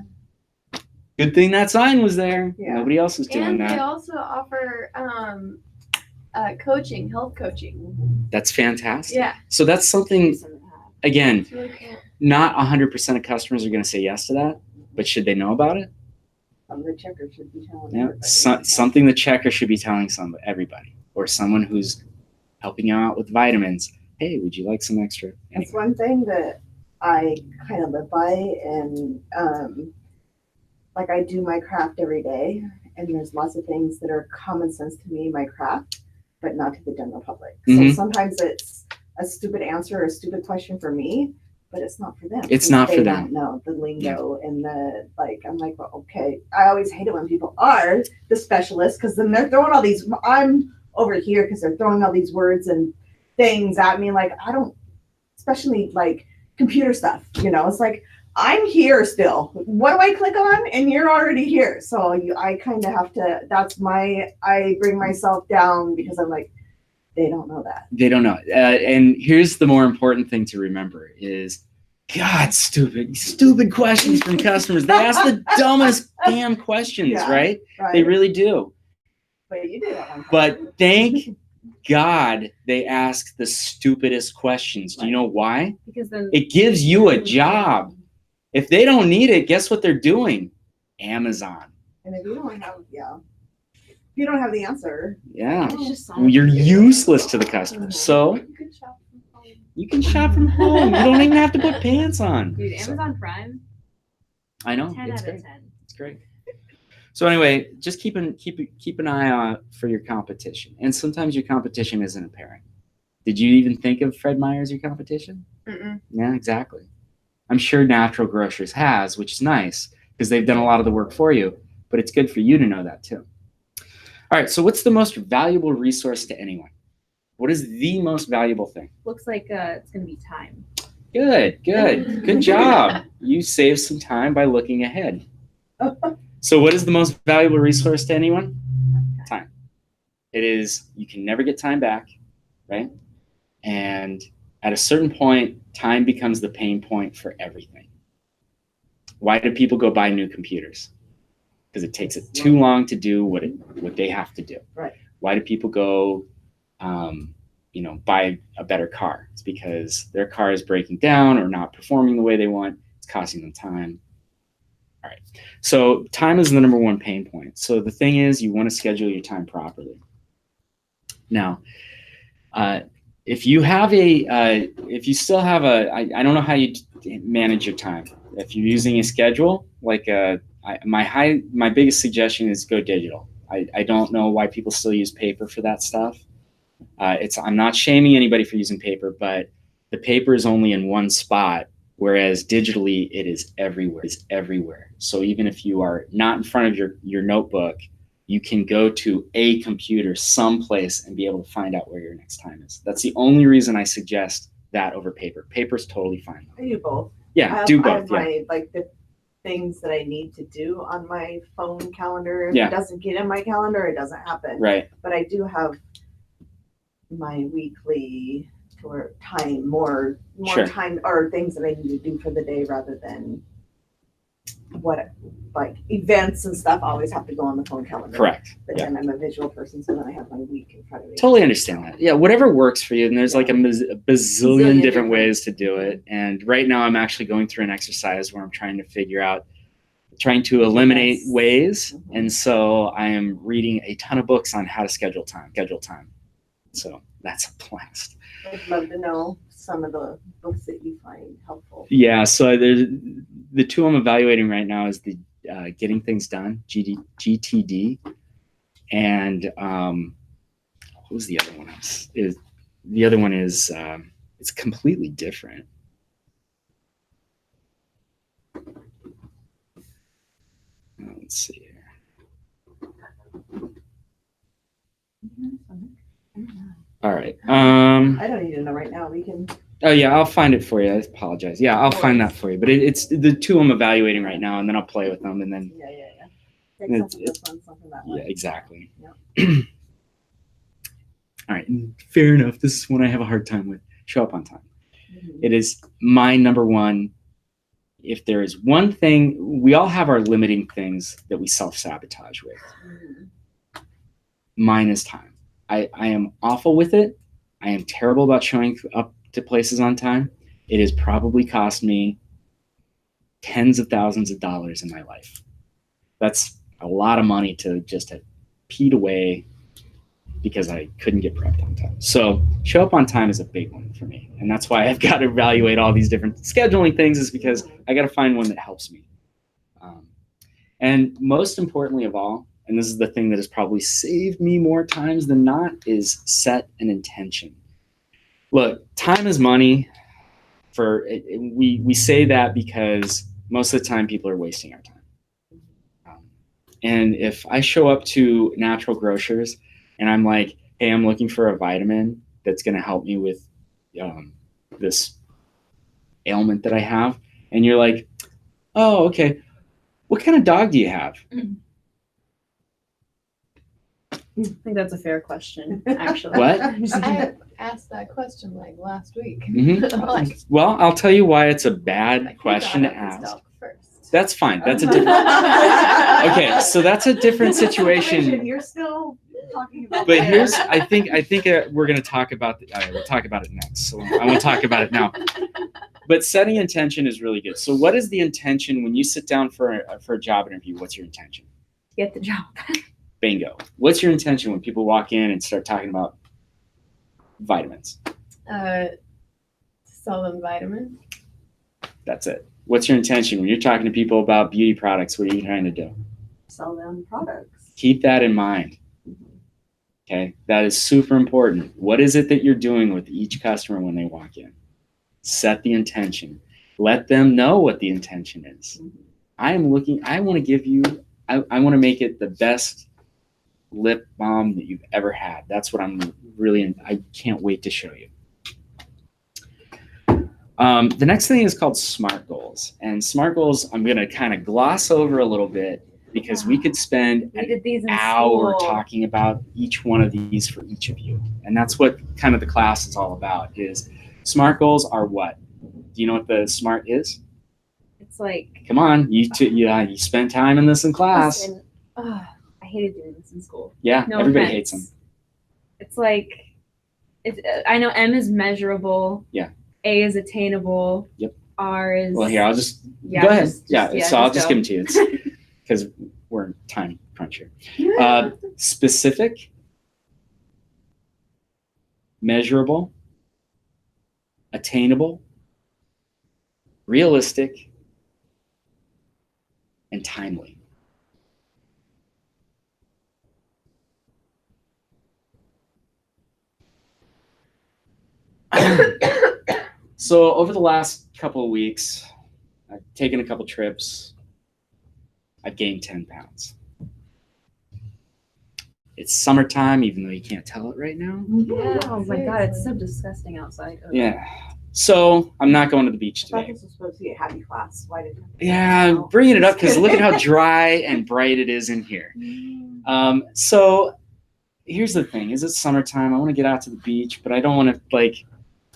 Good thing that sign was there. Yeah. Nobody else was doing And they that. also offer coaching, health coaching. That's fantastic. Yeah. So that's something. Again, It's really cool. not 100% of customers are going to say yes to that, but should they know about it? The checker should be telling Yeah, everybody. something the checker should be telling everybody, or someone who's helping you out with vitamins. Hey, would you like some extra? That's Anyway, one thing that I kind of live by, and like I do my craft every day, and there's lots of things that are common sense to me, my craft, but not to the general public. Mhm. So sometimes it's a stupid answer or a stupid question for me, but it's not for them. It's 'cause not they for don't them. know the lingo and the like. I'm like, well, okay. I always hate it when people are the specialists because then they're throwing all these. I'm over here because they're throwing all these words and things at me. Like I don't, especially like computer stuff. You know, it's like I'm here still. What do I click on? And you're already here. So I kind of have to. I bring myself down because I'm like, they don't know that. they don't know. And here's the more important thing to remember is, God, stupid questions from customers. They ask the dumbest damn questions, Yeah. right? Right. They really do. But you did that one time. But thank God they ask the stupidest questions. Do you know why? Because then It gives you a job. If they don't need it, guess what they're doing? Amazon. And if you don't have, if you don't have the answer, Yeah. it's just so Well, you're useless to the customer. So Good shop from home. you can shop from home. You don't even have to put pants on. dude, So, Amazon Prime, I know. 10 It's out of great. 10. It's great. So anyway, just keep an eye out for your competition. And sometimes your competition isn't apparent. Did you even think of Fred Meyer as your competition? Mm-mm. Yeah, exactly. I'm sure Natural Grocers has, which is nice because they've done a lot of the work for you, but it's good for you to know that too. All right, so what's the most valuable resource to anyone? What is the most valuable thing? Looks like it's gonna be time. Good job. You saved some time by looking ahead. So what is the most valuable resource to anyone? Time. It is, you can never get time back, right? And at a certain point, time becomes the pain point for everything. Why do people go buy new computers? Because it takes it too long to do what they have to do. Right. Why do people go, buy a better car? It's because their car is breaking down or not performing the way they want. It's costing them time. All right. So time is the number one pain point. So the thing is, you want to schedule your time properly. Now, if you still have I don't know how you manage your time. If you're using a schedule, like my biggest suggestion is go digital. I don't know why people still use paper for that stuff. I'm not shaming anybody for using paper, but the paper is only in one spot, whereas digitally it is everywhere. It's everywhere. So even if you are not in front of your notebook, you can go to a computer someplace and be able to find out where your next time is. That's the only reason I suggest that over paper. Paper's totally fine. I do both. Yeah, do both. I have my, the things that I need to do on my phone calendar. If Yeah. it doesn't get in my calendar, it doesn't happen. Right. But I do have my weekly or time, more Sure. time or things that I need to do for the day rather than what, like events and stuff always have to go on the phone calendar. Correct. But Yeah. then I'm a visual person, so then I have my week in front of me. Totally understand that. Yeah, whatever works for you. And there's like a bazillion different ways to do it. And right now I'm actually going through an exercise where I'm trying to eliminate ways. And so I am reading a ton of books on how to schedule time. So that's a blast. I'd love to know some of the books that you find helpful. Yeah, so the two I'm evaluating right now is the Getting Things Done, GTD, and what was the other one? The other one is it's completely different. Let's see here. All right. I don't need to know right now. We can. Oh yeah, I'll find it for you. I apologize. Yeah, I'll find that for you. But it's the two I'm evaluating right now, and then I'll play with them, and then. Yeah. Take something this one, something that one. Yeah, exactly. Yep. All right, fair enough. This is one I have a hard time with. Show up on time. Mm-hmm. It is my number one. If there is one thing, we all have our limiting things that we self-sabotage with. Mm-hmm. Mine is time. I am awful with it. I am terrible about showing up to places on time. It has probably cost me tens of thousands of dollars in my life. That's a lot of money to just have peed away because I couldn't get prepped on time. So show up on time is a big one for me. And that's why I've got to evaluate all these different scheduling things, is because I got to find one that helps me. And most importantly of all, and this is the thing that has probably saved me more times than not, is set an intention. Look, time is money. We say that because most of the time people are wasting our time. And if I show up to Natural Grocers and I'm like, hey, I'm looking for a vitamin that's going to help me with this ailment that I have, and you're like, oh, okay, what kind of dog do you have? I think that's a fair question, actually. What? I asked that question like last week. Mm-hmm. Like, well, I'll tell you why it's a bad like, question who to thought of this ask. dog first? That's fine. That's a different. Okay, so that's a different situation. You're still talking about. But here's, I think we're going to talk about. We'll talk about it next. So I won't talk about it now. But setting intention is really good. So what is the intention when you sit down for a job interview? What's your intention? Get the job. Bingo. What's your intention when people walk in and start talking about vitamins? Sell them vitamins. That's it. What's your intention when you're talking to people about beauty products? What are you trying to do? Sell them products. Keep that in mind. Okay, that is super important. What is it that you're doing with each customer when they walk in? Set the intention. Let them know what the intention is. I want to give you, I want to make it the best lip balm that you've ever had. That's what I'm really, I can't wait to show you. The next thing is called SMART goals. And SMART goals, I'm going to kind of gloss over a little bit because we could spend an hour talking about each one of these for each of you. And that's what kind of the class is all about, is SMART goals are what? Do you know what the SMART is? It's like, come on, you spent time in this in class. Listen, I hated doing this in school. Yeah, no everybody offense. hates them. It's like, I know M is measurable. Yeah. A is attainable. Yep. R is. Well, here, I'll just go ahead. So I'll just go. give them to you. Because we're in time crunch here. Specific, measurable, attainable, realistic, and timely. So over the last couple of weeks, I've taken a couple trips. I've gained 10 pounds. It's summertime, even though you can't tell it right now. Yeah. Oh my God, it's so disgusting outside. Ugh. Yeah. So I'm not going to the beach I thought today. this was supposed to be a happy class. Why did you? Yeah, I'm bringing it up because look at how dry and bright it is in here. So here's the thing: is it's summertime. I want to get out to the beach, but I don't want to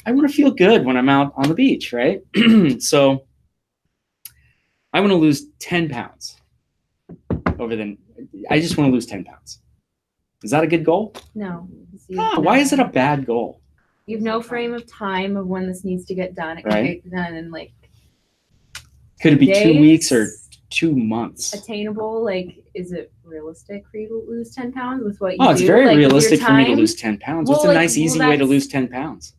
I want to feel good when I'm out on the beach, right? So I want to lose 10 pounds I just want to lose 10 pounds. Is that a good goal? No. Oh, why is it a bad goal? You have no frame of time of when this needs to get done. It can Right. get done in like. Could it be 2 days? weeks or 2 months? Attainable? Like, is it realistic for you to lose 10 pounds with what you Oh, it's do? very Like, with your realistic for me to time? lose 10 pounds. Well, What's a like, nice, easy well, way to that's- lose 10 pounds?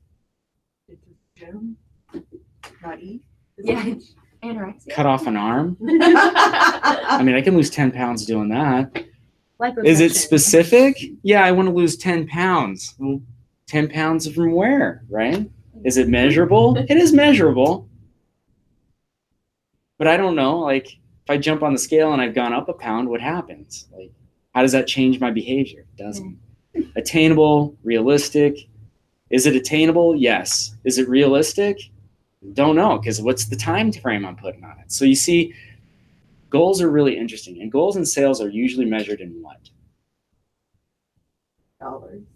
Not eat. Yeah. Anorexia. Cut off an arm? I mean, I can lose 10 pounds doing that. Is it Liposuction. specific? Yeah, I want to lose 10 pounds. Well, 10 pounds from where, right? Is it measurable? It is measurable. But I don't know, like, if I jump on the scale and I've gone up a pound, what happens? Like, how does that change my behavior? It doesn't. Attainable, realistic. Is it attainable? Yes. Is it realistic? Don't know, because what's the time frame I'm putting on it? So you see, goals are really interesting, and goals and sales are usually measured in what?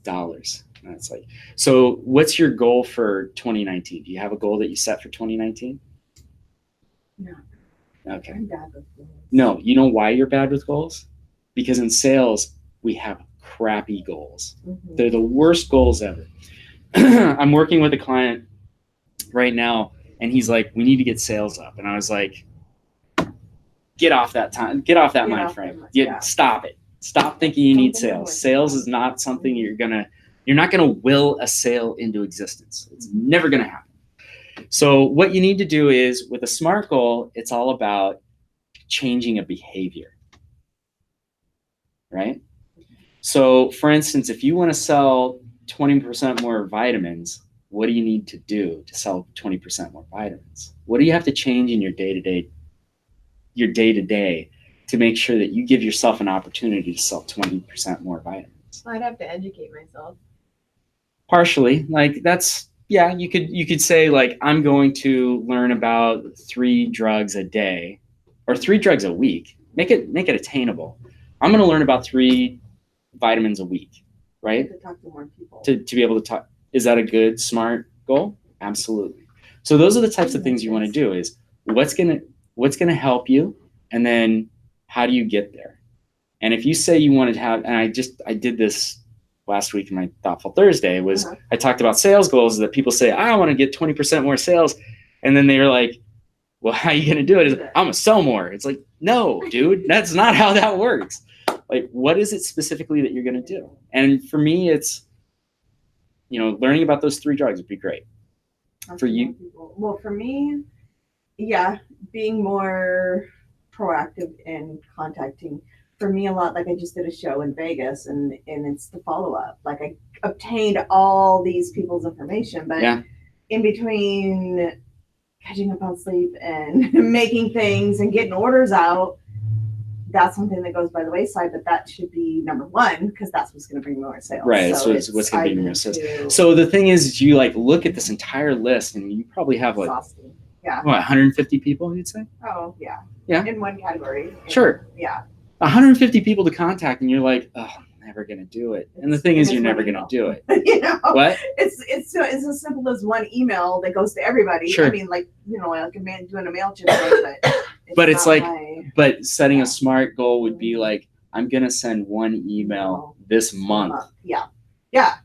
Dollars. That's like, so what's your goal for 2019? Do you have a goal that you set for 2019? No. Okay. I'm bad with goals. No, you know why you're bad with goals? Because in sales, we have crappy goals. Mhm. They're the worst goals ever. I'm working with a client right now, and he's like, we need to get sales up. And I was like, get off that mind frame. Stop it. Stop thinking you need sales. Sales is not something you're not gonna will a sale into existence. It's never gonna happen. So what you need to do is, with a SMART goal, it's all about changing a behavior, right? So for instance, if you want to sell 20% more vitamins, what do you need to do to sell 20% more vitamins? What do you have to change in your day-to-day to make sure that you give yourself an opportunity to sell 20% more vitamins? I'd have to educate myself. Partially, like you could say, like, I'm going to learn about 3 drugs a day or 3 drugs a week. Make it attainable. I'm going to learn about 3 vitamins a week, right? To talk to more people. To be able to talk. Is that a good, smart goal? Absolutely. So those are the types of things you want to do, is what's going to help you, and then how do you get there? And if you say you wanted to have, and I did this last week in my Thoughtful Thursday, was I talked about sales goals that people say, I want to get 20% more sales. And then they're like, well, how are you going to do it? I'm going to sell more. It's like, no, dude, that's not how that works. Like, what is it specifically that you're going to do? And for me, it's, learning about those 3 drugs would be great. For you? Well, for me, yeah, being more proactive in contacting. For me, a lot, like, I just did a show in Vegas, and it's the follow-up. Like, I obtained all these people's information, but in between catching up on sleep and making things and getting orders out, that's something that goes by the wayside, but that should be number 1, because that's what's going to bring more sales. Right. So it's what's going to bring more sales. So the thing is, you look at this entire list, and you probably have exhausting. Yeah. What, 150 people, you'd say? Oh, yeah. Yeah. In one category. Sure. Yeah. 150 people to contact, and you're like, oh, I'm never going to do it. And the thing is, you're never going to do it. What? It's as simple as one email that goes to everybody. Sure. I mean, like a man doing a MailChimp thing, but setting a SMART goal would be like, I'm going to send 1 email this month. Yeah. Yeah.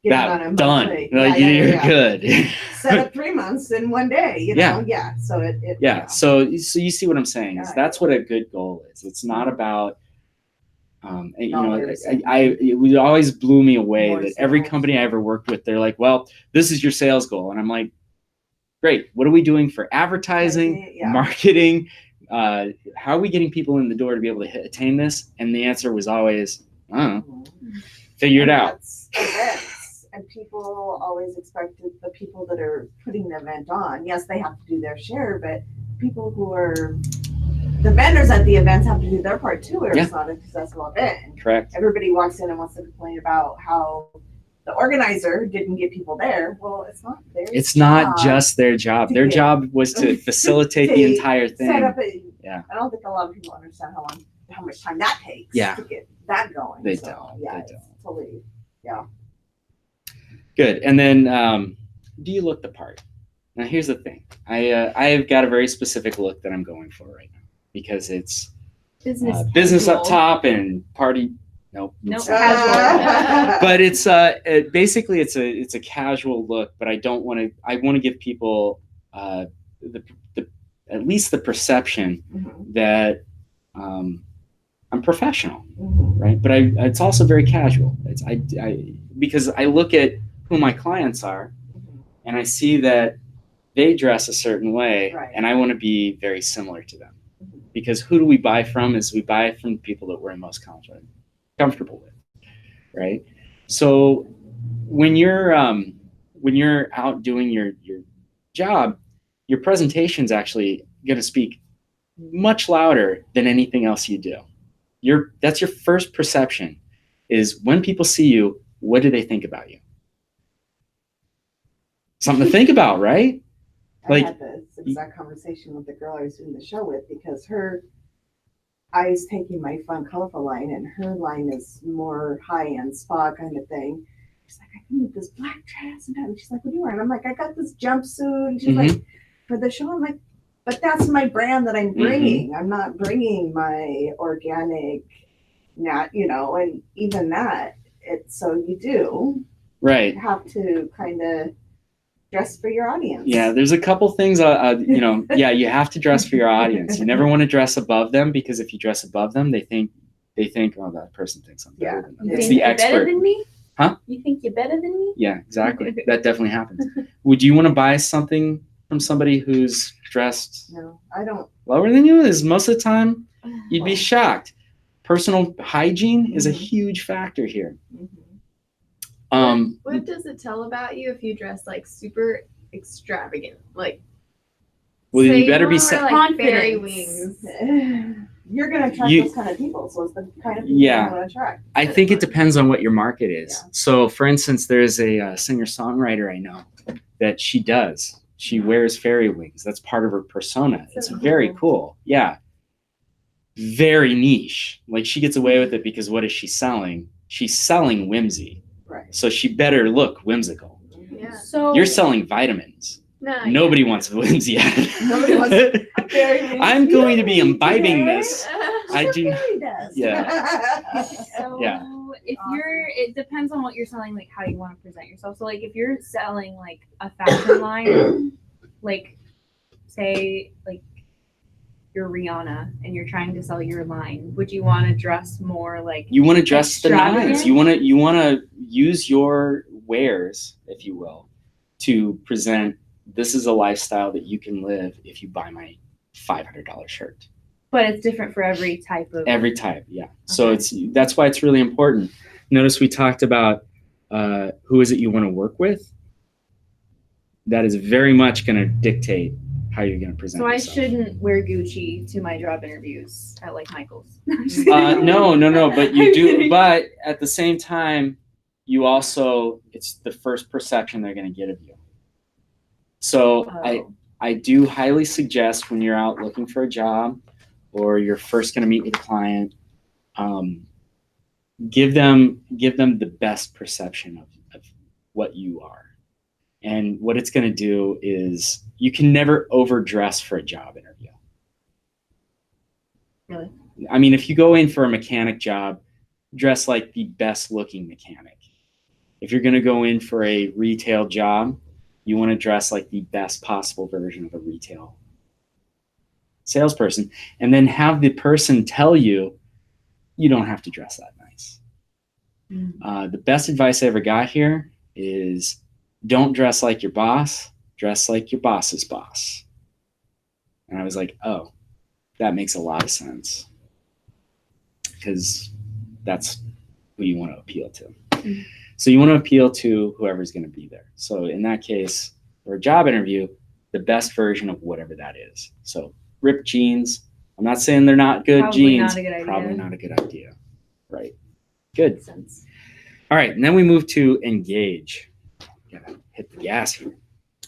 Get done. You're good. Set up 3 months in 1 day, Yeah. So So you see what I'm saying is that's what a good goal is. It's not about, it always blew me away that every company I ever worked with, they're like, well, this is your sales goal. And I'm like, great. What are we doing for advertising, marketing, how are we getting people in the door to be able to attain this? And the answer was always, I don't know, figure it out. That's events, and people always expect the people that are putting the event on. Yes, they have to do their share, but people who are the vendors at the events have to do their part too, or it's not a successful event. Correct. Everybody walks in and wants to complain about how the organizer didn't get people there. Well, it's not their It's job not just their job. Their job was to facilitate the entire set thing. up Yeah. I don't think a lot of people understand how much time that takes Yeah. to get that going. They So, don't. Yeah, They it's don't. totally. Good. And then, do you look the part? Now, here's the thing. I've got a very specific look that I'm going for right now because it's business up top and party. Nope. Nope. Casual. But it's basically it's a casual look. But I don't want to. I want to give people the at least the perception that I'm professional, right? But it's also very casual. It's because I look at who my clients are, and I see that they dress a certain way, Right. and I want to be very similar to them. Because who do we buy from? Is we buy from people that we're most comfortable with, right? So when you're out doing your job, your presentation's actually going to speak much louder than anything else you do. That's your first perception, is when people see you, what do they think about you? Something to think about, right? I had this exact conversation with the girl I was doing the show with, because I was taking my fun, colorful line, and her line is more high-end spa kind of thing. She's like, I come with this black dress, and she's like, what are you wearing? I'm like, I got this jumpsuit. And she's like, for the show? I'm like, but that's my brand that I'm bringing. I'm not bringing my organic, and even that, so you do have to kind of dress for your audience. Yeah, there's a couple things, you have to dress for your audience. You never want to dress above them, because if you dress above them, they think, oh, that person thinks I'm better than them. You It's think the you're expert. better than me? Huh? You think you're better than me? Yeah, exactly. That definitely happens. Would you want to buy something from somebody who's dressed No, I don't. lower than you? Is most of the time, you'd be shocked. Personal hygiene is a huge factor here. What does it tell about you if you dress like super extravagant? Like, well, you better be like fairy wings. You're going to attract those kind of people. So it's the kind of people you want to attract. I think it depends on what your market is. Yeah. So, for instance, there's a singer-songwriter I know that she wears fairy wings. That's part of her persona. It's very cool. Yeah. Very niche. Like, she gets away with it because what is she selling? She's selling whimsy. Right. So she better look whimsical. Yeah. So You're selling vitamins. No, Nobody wants whimsy. Nobody wants a fairy wing. I'm going to be imbibing this. I do. Yeah. So if it depends on what you're selling, like how you want to present yourself. So like if you're selling like a fashion line, like say like you're Rihanna and you're trying to sell your line, would you want to dress more like You want to dress the nines. extravagant? You want to use your wares, if you will, to present. This is a lifestyle that you can live if you buy my $500 shirt. But it's different for every type of. Every type, yeah. So that's why it's really important. Notice we talked about who is it you want to work with. That is very much going to dictate how you're going to present. So I yourself. shouldn't wear Gucci to my job interviews at like Michael's. No, but you do. But at the same time, you also, it's the first perception they're going to get of you. So I do highly suggest when you're out looking for a job or you're first going to meet with a client, give them the best perception of what you are. And what it's going to do is you can never overdress for a job interview. Really? I mean, if you go in for a mechanic job, dress like the best looking mechanic. If you're going to go in for a retail job, you want to dress like the best possible version of a retail salesperson. And then have the person tell you, you don't have to dress that nice. The best advice I ever got here is don't dress like your boss, dress like your boss's boss. And I was like, oh, that makes a lot of sense because that's who you want to appeal to. Mm-hmm. So you want to appeal to whoever's going to be there. So in that case, for a job interview, the best version of whatever that is. So ripped jeans. I'm not saying they're not good Probably jeans. not a good idea. Probably not a good idea. Right. Good. Makes sense. All right. And then we move to engage. Gotta hit the gas here.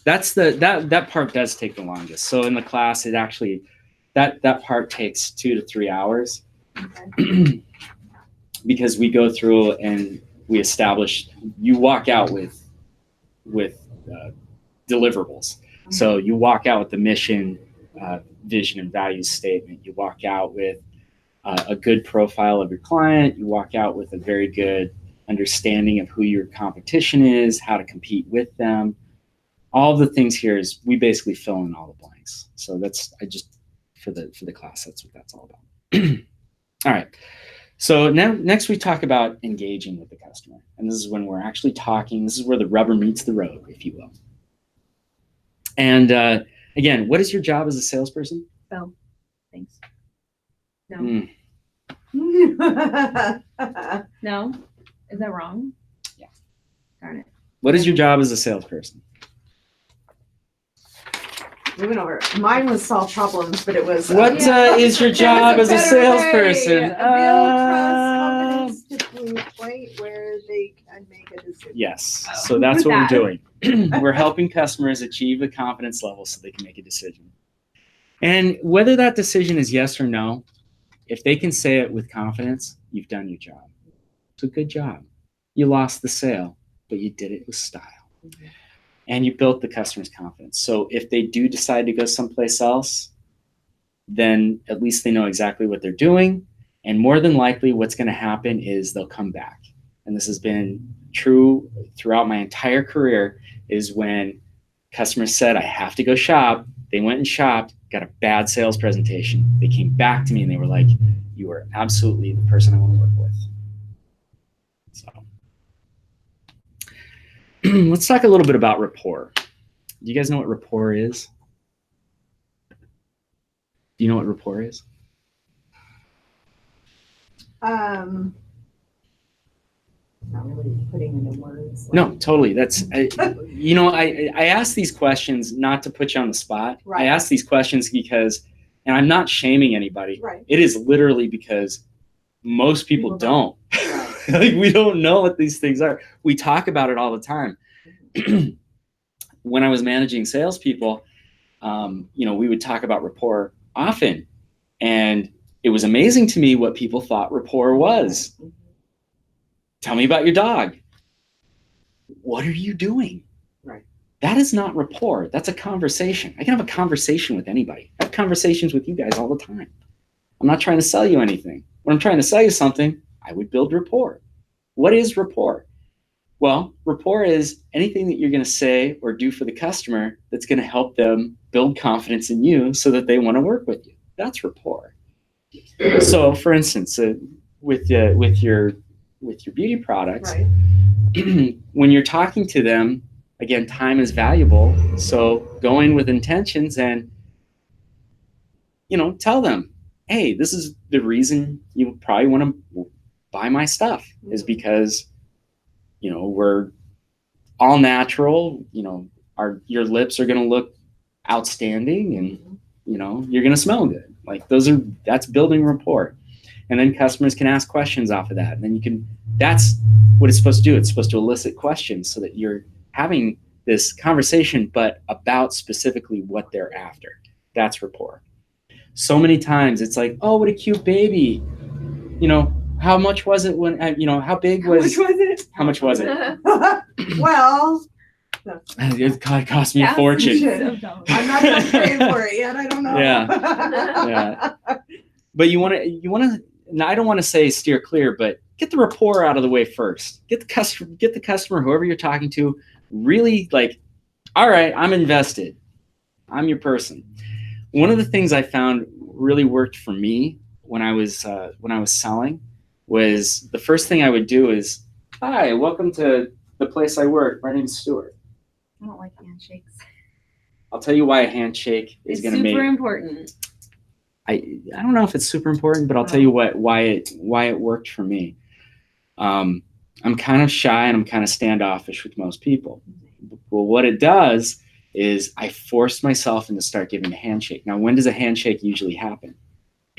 That's that part does take the longest. So in the class, it actually that part takes 2 to 3 hours. Okay. Because we go through and we establish, you walk out with deliverables. So you walk out with the mission, vision, and values statement. You walk out with a good profile of your client. You walk out with a very good understanding of who your competition is, how to compete with them. All of the things here is we basically fill in all the blanks. So that's for the class, that's what that's all about. All right. So next we talk about engaging with the customer. And this is when we're actually talking. This is where the rubber meets the road, if you will. And again, what is your job as a salesperson? So, thanks. No. No? Is that wrong? Yeah. Darn it. What is your job as a salesperson? Moving over. Mine was solve problems, but it was. What is your job as a salesperson? Build trust, confidence to the point where they can make a decision. Yes. Oh. So that's what That. we're doing. We're helping customers achieve a confidence level so they can make a decision. And whether that decision is yes or no, if they can say it with confidence, you've done your job. It's a good job. You lost the sale, but you did it with style. Mm-hmm. And you built the customer's confidence. So if they do decide to go someplace else, then at least they know exactly what they're doing. And more than likely, what's going to happen is they'll come back. And this has been true throughout my entire career, is when customers said, I have to go shop. They went and shopped, got a bad sales presentation. They came back to me and they were like, you are absolutely the person I want to work with. So let's talk a little bit about rapport. Do you guys know what rapport is? Do you know what rapport is? Not really putting into words. No, totally. That's, I ask these questions not to put you on the spot. Right. I ask these questions because, and I'm not shaming anybody. Right. It is literally because most people don't. Like, we don't know what these things are. We talk about it all the time. When I was managing salespeople, we would talk about rapport often. And it was amazing to me what people thought rapport was. Tell me about your dog. What are you doing? Right. That is not rapport. That's a conversation. I can have a conversation with anybody. I have conversations with you guys all the time. I'm not trying to sell you anything. When I'm trying to sell you something, I would build rapport. What is rapport? Well, rapport is anything that you're going to say or do for the customer that's going to help them build confidence in you so that they want to work with you. That's rapport. So, for instance, with your beauty products, Right. when you're talking to them, again, time is valuable. So go in with intentions and, tell them, hey, this is the reason you probably want to buy my stuff, is because, we're all natural, your lips are going to look outstanding and, you're going to smell good. Like that's building rapport. And then customers can ask questions off of that. And then that's what it's supposed to do. It's supposed to elicit questions so that you're having this conversation, but about specifically what they're after. That's rapport. So many times it's like, oh, what a cute baby. How much was it when, how big was, how much was it? Well, It cost me a fortune. I'm not done paying for it yet. I don't know. Yeah. But you want to, now I don't want to say steer clear, but get the rapport out of the way first. Get the customer, whoever you're talking to, really like, all right, I'm invested. I'm your person. One of the things I found really worked for me when I was selling was the first thing I would do is, hi, welcome to the place I work. My name's Stuart. I don't like handshakes. I'll tell you why a handshake is It's going to make. super important. I don't know if it's super important, but I'll tell you why it worked for me. I'm kind of shy and I'm kind of standoffish with most people. Well, what it does is I forced myself into start giving a handshake. Now, when does a handshake usually happen?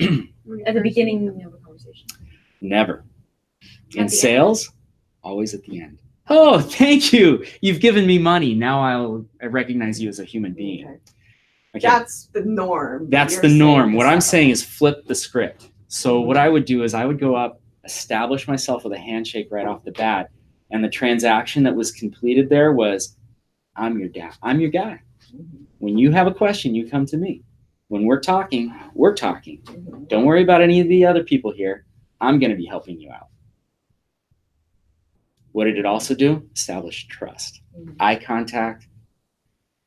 At the beginning of a conversation. Never. In At the sales, always at the end. Oh, thank you. You've given me money. Now I recognize you as a human being. Okay. That's the norm. That's the norm. What I'm saying is flip the script. So what I would do is I would go up, establish myself with a handshake right off the bat, and the transaction that was completed there was, I'm your dad. I'm your guy. When you have a question, you come to me. When we're talking, we're talking. Don't worry about any of the other people here. I'm going to be helping you out. What did it also do? Establish trust. Eye contact,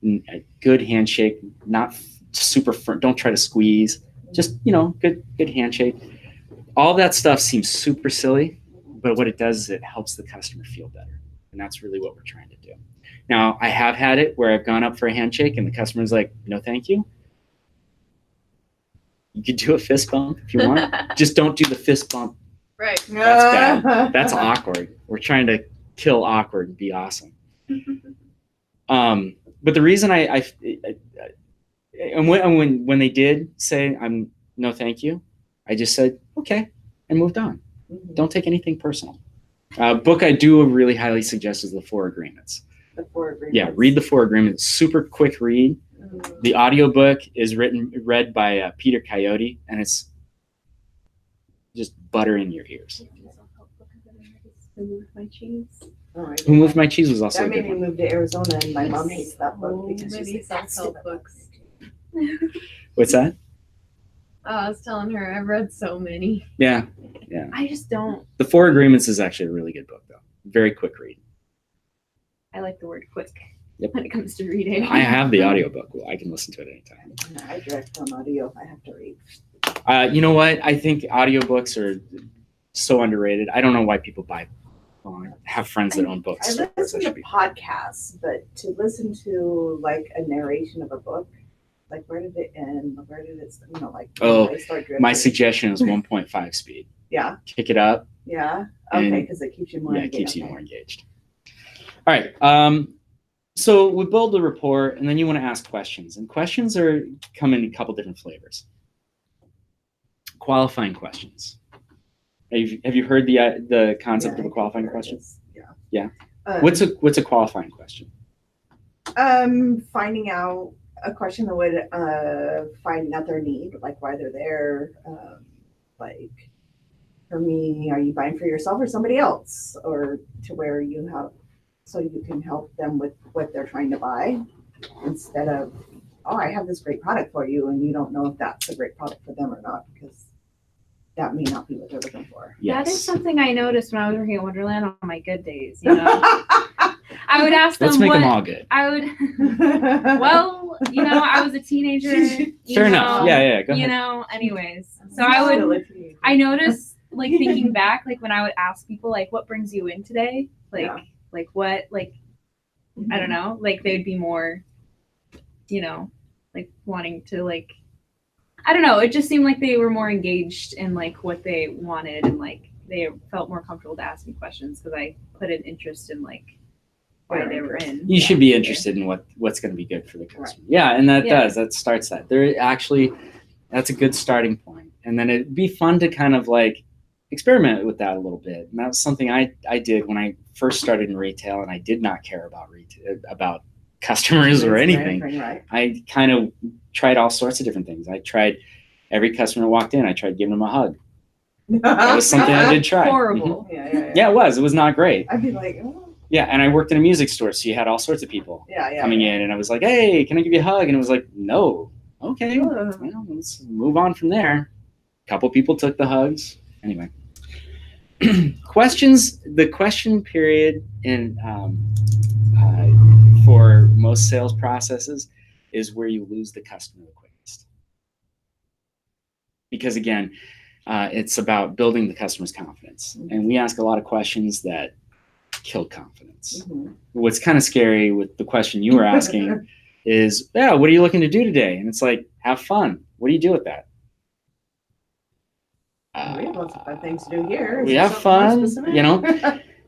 a good handshake, not super firm. Don't try to squeeze. Just, good handshake. All that stuff seems super silly, but what it does is it helps the customer feel better. And that's really what we're trying to do. Now, I have had it where I've gone up for a handshake and the customer's like, no, thank you. You could do a fist bump if you want. Just don't do the fist bump. Right. That's bad. That's awkward. We're trying to kill awkward and be awesome. But the reason when they did say no thank you, I just said okay and moved on. Don't take anything personal. Book I do really highly suggest is the 4 Agreements. The 4 Agreements. Yeah, read the 4 Agreements. Super quick read. The audiobook is read by Peter Coyote, and it's just butter in your ears. Who Moved My Cheese? Who Moved My Cheese was also That a made good me one. move to Arizona, and my mom hates that book because Maybe she's like, self-help books. What's that? Oh, I was telling her I've read so many. Yeah. I just don't. The 4 Agreements is actually a really good book, though. Very quick read. I like the word quick Yep. when it comes to reading. I have the audiobook. Well, I can listen to it anytime. I direct on audio if I have to read. You know what? I think audiobooks are so underrated. I don't know why people buy. Well, I have friends that own books. I So listen that to should be- podcasts, but to listen to like a narration of a book, like where did it end? Where did it, Oh, I start drifting. My suggestion is 1.5 speed. Yeah, Kick it up. yeah. Okay, And- because it keeps you more Yeah, it engaged. keeps you more engaged. All right. So we build the rapport, and then you want to ask questions. And questions come in a couple different flavors. Qualifying questions. Have you heard the concept of a qualifying question? Yeah. Yeah. What's a qualifying question? Finding out a question that would finding out their need, like why they're there. Like for me, are you buying for yourself or somebody else, or to where you have, so you can help them with what they're trying to buy, instead of, oh, I have this great product for you, and you don't know if that's a great product for them or not, because that may not be what they're looking for. Yes. That is something I noticed when I was working at Wonderland on my good days. I would ask them Let's make what them all good. I would. Well, I was a teenager. Fair enough. Yeah. Go ahead. Anyways, so I noticed, like thinking back, like when I would ask people, like, what brings you in today? Like what, like, I don't know, like they'd be more, like wanting to, like, I don't know. It just seemed like they were more engaged in like what they wanted, and like they felt more comfortable to ask me questions because I put an interest in like why they were in. You should be interested in what's going to be good for the customer. Right. Yeah, and that starts that. That's a good starting point. And then it'd be fun to kind of like experiment with that a little bit. And that was something I did when I first started in retail, and I did not care about customers or anything. Right. I kind of tried all sorts of different things. I tried every customer who walked in, I tried giving them a hug. That was something I did try. Horrible. Mm-hmm. Yeah, it was. It was not great. I'd be like, oh. Yeah, and I worked in a music store, so you had all sorts of people coming in, and I was like, hey, can I give you a hug? And it was like, no. Okay, let's move on from there. A couple people took the hugs. Anyway. Questions, the question period in for most sales processes is where you lose the customer the quickest. Because again, it's about building the customer's confidence. And we ask a lot of questions that kill confidence. Mm-hmm. What's kind of scary with the question you were asking is, what are you looking to do today? And it's like, have fun. What do you do with that? We have lots of fun things to do here. We Is there have something more fun, specific? you know.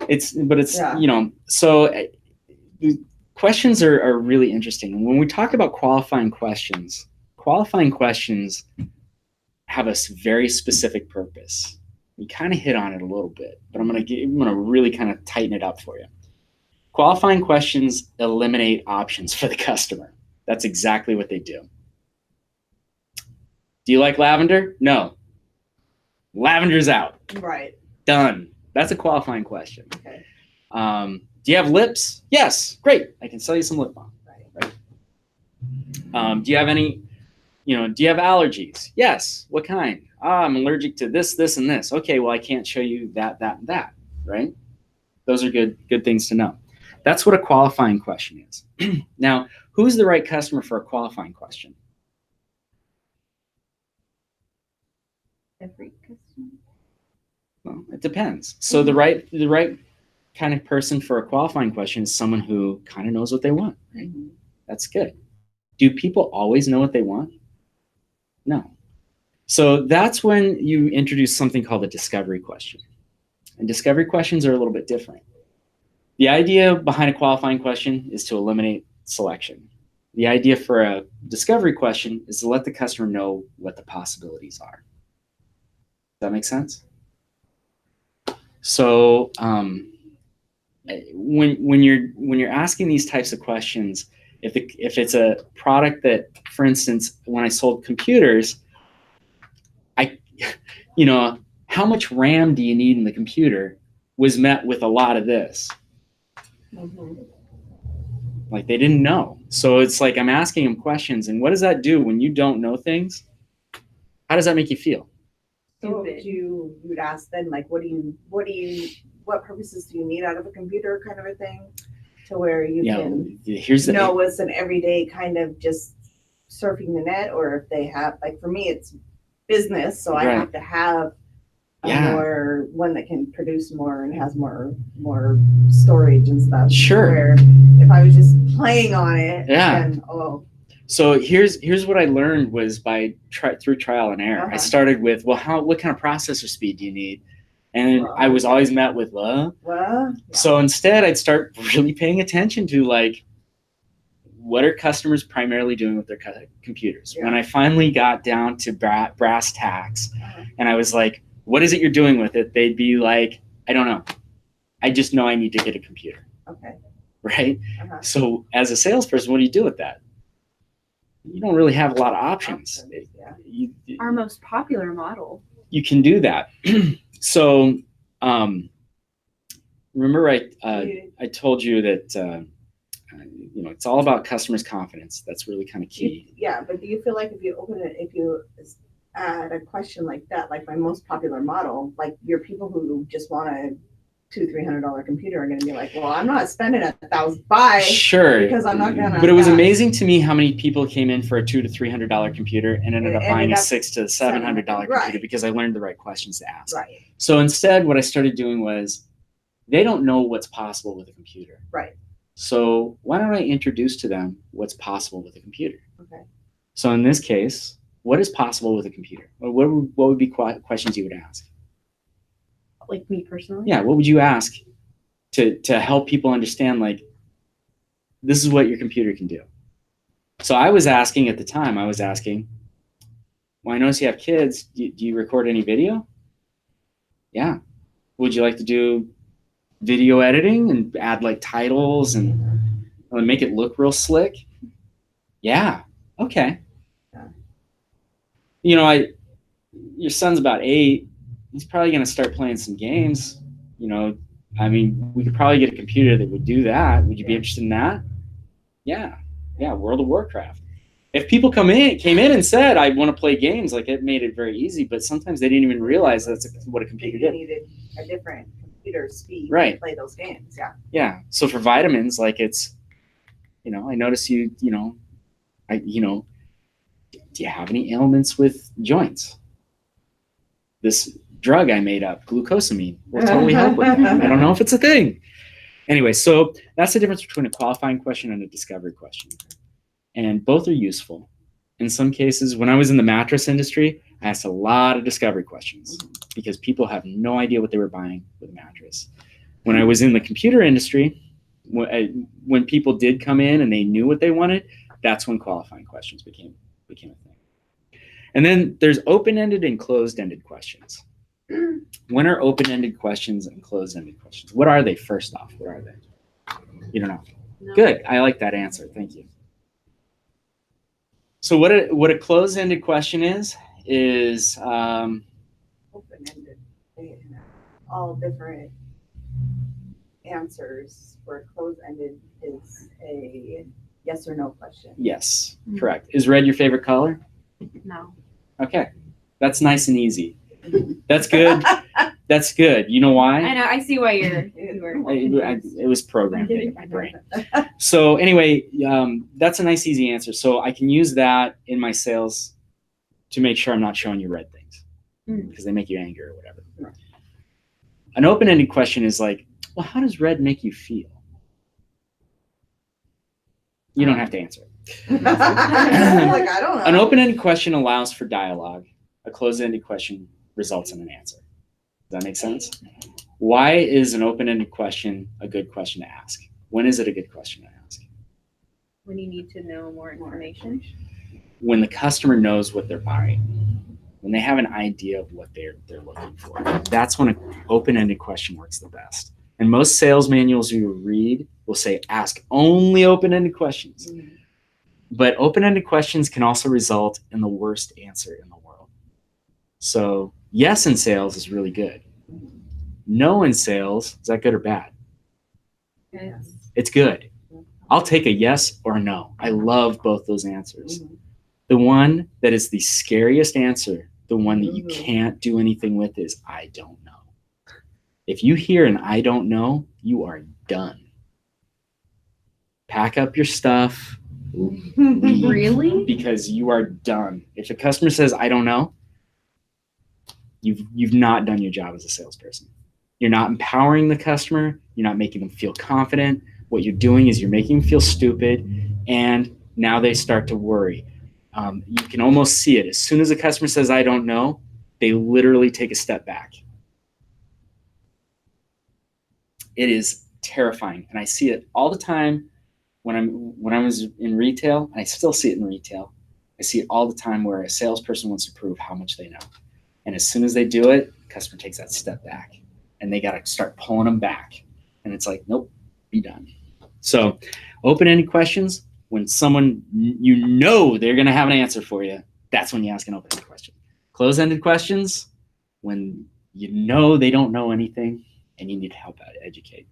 It's Yeah. you know, so questions are really interesting. And when we talk about qualifying questions have a very specific purpose. We kind of hit on it a little bit, but I'm gonna really kind of tighten it up for you. Qualifying questions eliminate options for the customer. That's exactly what they do. Do you like lavender? No. Lavender's out. Right. Done. That's a qualifying question. Okay. Do you have lips? Yes. Great. I can sell you some lip balm. Right. Do you have any, do you have allergies? Yes. What kind? I'm allergic to this, this, and this. Okay, well, I can't show you that, and that, right? Those are good things to know. That's what a qualifying question is. Now, who's the right customer for a qualifying question? Every customer. Well, it depends. So the right kind of person for a qualifying question is someone who kind of knows what they want, right? That's good. Do people always know what they want? No. So that's when you introduce something called a discovery question. And discovery questions are a little bit different. The idea behind a qualifying question is to eliminate selection. The idea for a discovery question is to let the customer know what the possibilities are. Does that make sense? So when you're asking these types of questions, if it's a product that, for instance, when I sold computers, how much RAM do you need in the computer was met with a lot of this. Mm-hmm. Like they didn't know. So it's like I'm asking them questions, and what does that do when you don't know things? How does that make you feel? So you'd ask then, like, what purposes do you need out of a computer, kind of a thing, to where you can know what's an everyday kind of just surfing the net, or if they have, like, for me, it's business, so I have to have more one that can produce more and has more storage and stuff. Sure. Where if I was just playing on it, then So here's what I learned was through trial and error. I started with, what kind of processor speed do you need? And I was always met with, So instead I'd start really paying attention to, like, what are customers primarily doing with their computers? When I finally got down to brass tacks and I was like, what is it you're doing with it? They'd be like, I don't know. I just know I need to get a computer. Okay. Right? So as a salesperson, what do you do with that? You don't really have a lot of options. Our most popular model. You can do that. So remember I told you that it's all about customers' confidence. That's really kind of key. But do you feel like if you add a question like that, like my most popular model, like your people who just want a $200-$300 computer are going to be like, well, I'm not spending $1,000. Sure. Because I'm not going to. But it was amazing to me how many people came in for a $200 to $300 computer and ended up buying a $600 to $700 computer because I learned the right questions to ask. Right. So instead, what I started doing was, they don't know what's possible with a computer. Right. So why don't I introduce to them what's possible with a computer? Okay. So in this case, what is possible with a computer? Or what would be questions you would ask? Like me personally? Yeah, what would you ask to help people understand, like, this is what your computer can do? So I was asking at the time, well, I notice you have kids. Do you record any video? Yeah. Would you like to do video editing and add, like, titles and make it look real slick? Yeah. Okay. Your son's about 8. He's probably going to start playing some games. We could probably get a computer that would do that. Would you be interested in that? Yeah. World of Warcraft. If people came in and said, I want to play games, like, it made it very easy, but sometimes they didn't even realize that's what a computer did. You needed a different computer speed to play those games. Yeah. So for vitamins, like, it's, I notice do you have any ailments with joints? This drug I made up, glucosamine, will totally help with that. I don't know if it's a thing. Anyway, so that's the difference between a qualifying question and a discovery question. And both are useful. In some cases, when I was in the mattress industry, I asked a lot of discovery questions because people have no idea what they were buying with a mattress. When I was in the computer industry, when people did come in and they knew what they wanted, that's when qualifying questions became a thing. And then there's open-ended and closed-ended questions. When are open-ended questions and closed-ended questions? What are they, first off? What are they? You don't know. No. Good. I like that answer. Thank you. So what a closed-ended question is Open-ended. All different answers, where closed-ended is a yes or no question. yes, correct. Is red your favorite color? No. Okay. That's nice and easy. That's good. That's good. You know why? I know. I see why you were. It was programmed in my brain. So anyway, that's a nice, easy answer. So I can use that in my sales to make sure I'm not showing you red things because they make you angry or whatever. An open-ended question is like, well, how does red make you feel? You don't have to answer it. Like, I don't know. An open-ended question allows for dialogue. A closed-ended question results in an answer. Does that make sense? Why is an open-ended question a good question to ask? When is it a good question to ask? When you need to know more information. When the customer knows what they're buying, when they have an idea of what they're looking for. That's when an open-ended question works the best. And most sales manuals you read will say ask only open-ended questions. But open-ended questions can also result in the worst answer in the world. So yes in sales is really good. No in sales, is that good or bad? Yes. It's good. I'll take a yes or a no. I love both those answers. The one that is the scariest answer, the one that you can't do anything with, is I don't know. If you hear an I don't know, you are done. Pack up your stuff. Leave, Really? because you are done. If a customer says I don't know, you've not done your job as a salesperson. You're not empowering the customer. You're not making them feel confident. What you're doing is you're making them feel stupid, and now they start to worry. You can almost see it. As soon as a customer says, I don't know, they literally take a step back. It is terrifying. And I see it all the time when I was in retail, and I still see it in retail. I see it all the time where a salesperson wants to prove how much they know. And as soon as they do it, the customer takes that step back, and they got to start pulling them back. And it's like, nope, be done. So open-ended questions, when someone, you know they're going to have an answer for you, that's when you ask an open-ended question. Closed-ended questions, when you know they don't know anything and you need help out, educate.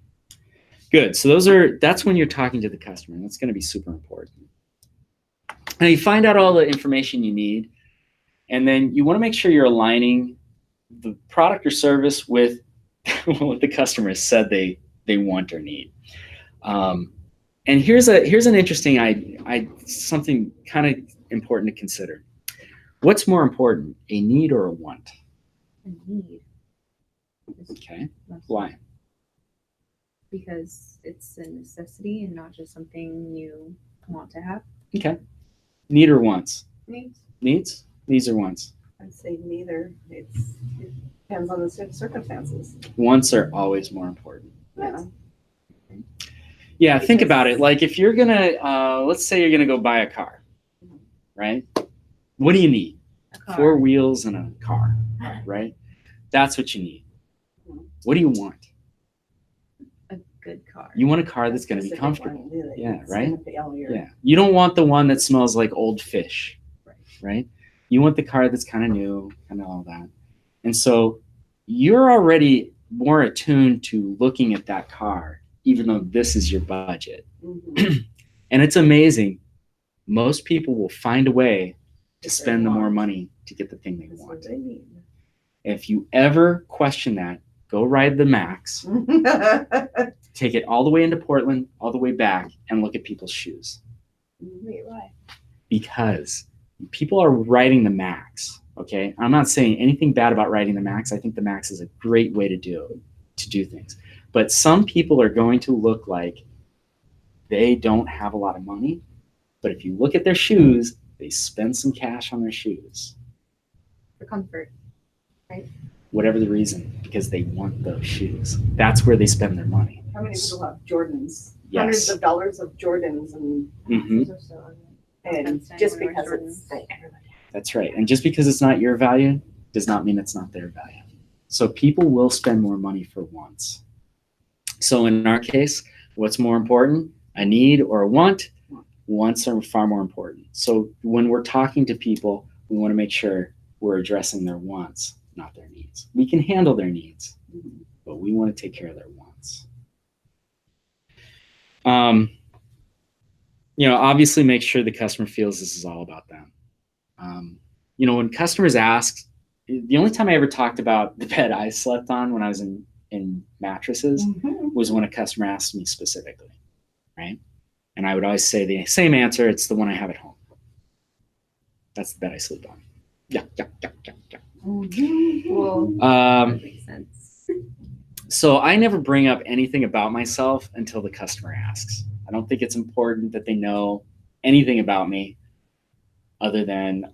Good. So that's when you're talking to the customer, and that's going to be super important. Now you find out all the information you need, and then you want to make sure you're aligning the product or service with what the customer said they want or need. And here's an interesting something kind of important to consider. What's more important, a need or a want? A need. Okay. Why? Because it's a necessity and not just something you want to have. Okay. Need or wants? Needs. Needs? Needs or wants? I'd say neither. It depends on the circumstances. Wants are always more important. Yeah. Yeah, think about it. Like if you're gonna, let's say you're gonna go buy a car, right? What do you need? A car. 4 wheels and a car, right? That's what you need. What do you want? A good car. You want a car that's gonna be Specific comfortable. one, really. Yeah, It's right? gonna be all your- Yeah. You don't want the one that smells like old fish, right? You want the car that's kind of new, kind of all that. And so you're already more attuned to looking at that car, even though this is your budget. Mhm. And it's amazing. Most people will find a way to If they spend the more want. money to get the thing they That's what want. they need. If you ever question that, go ride the Max, take it all the way into Portland, all the way back, and look at people's shoes. Wait, why? Because people are riding the Max, okay? I'm not saying anything bad about riding the Max. I think the Max is a great way to do things. But some people are going to look like they don't have a lot of money, but if you look at their shoes, they spend some cash on their shoes. For comfort. Whatever the reason, because they want those shoes. That's where they spend their money. How many people have Jordans? Yes. Hundreds of dollars of Jordans, and Mhm. Those are so ugly. and That's just anyone because wears it's Jordans. That's right. And just because it's not your value does not mean it's not their value. So people will spend more money for wants. So in our case, what's more important, a need or a want? Wants are far more important. So when we're talking to people, we want to make sure we're addressing their wants, not their needs. We can handle their needs, but we want to take care of their wants. Obviously make sure the customer feels this is all about them. When customers ask, the only time I ever talked about the bed I slept on when I was in mattresses was when a customer asked me specifically, right? And I would always say the same answer, it's the one I have at home. That's the bed I sleep on. Yeah. Well, that makes sense. So I never bring up anything about myself until the customer asks. I don't think it's important that they know anything about me other than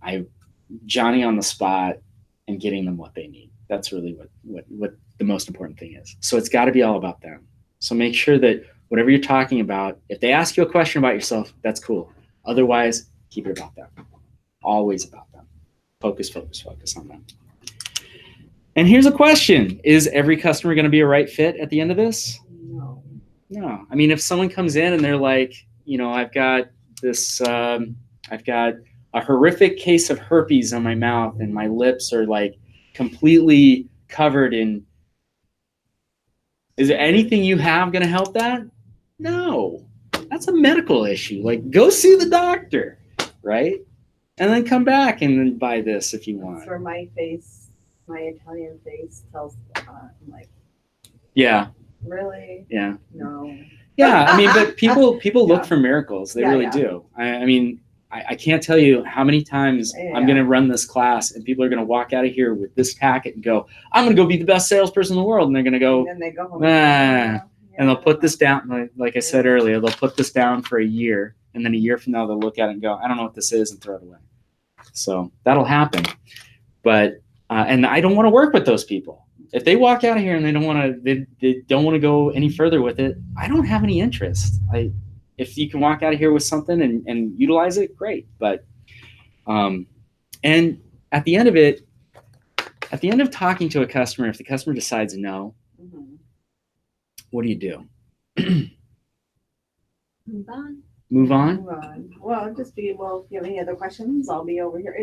Johnny on the spot and getting them what they need. That's really what the most important thing is. So it's got to be all about them. So make sure that whatever you're talking about, if they ask you a question about yourself, that's cool. Otherwise, keep it about them. Always about them. Focus on them. And here's a question. Is every customer going to be a right fit at the end of this? No. I mean, if someone comes in and they're like, I've got a horrific case of herpes on my mouth and my lips are like completely covered in. Is there anything you have going to help that? No. That's a medical issue. Like, go see the doctor, right? And then come back and then buy this if you want. That's where my Italian face tells, I'm like, yeah. Really? Yeah. No. Yeah, I mean, but people look Yeah. for miracles. They Yeah, really yeah. do. I mean, I can't tell you how many times I'm going to run this class and people are going to walk out of here with this packet and go, I'm going to go be the best salesperson in the world. And they're going to go, And then they go home. and they'll put this down. Like I said earlier, they'll put this down for a year. And then a year from now, they'll look at it and go, I don't know what this is, and throw it away. So that'll happen. But, and I don't want to work with those people. If they walk out of here and they don't want to go any further with it, I don't have any interest. If you can walk out of here with something and utilize it, great. But and at the end of talking to a customer, if the customer decides no, what do you do? Move on. Move on? Move on. Well, if you have any other questions, I'll be over here.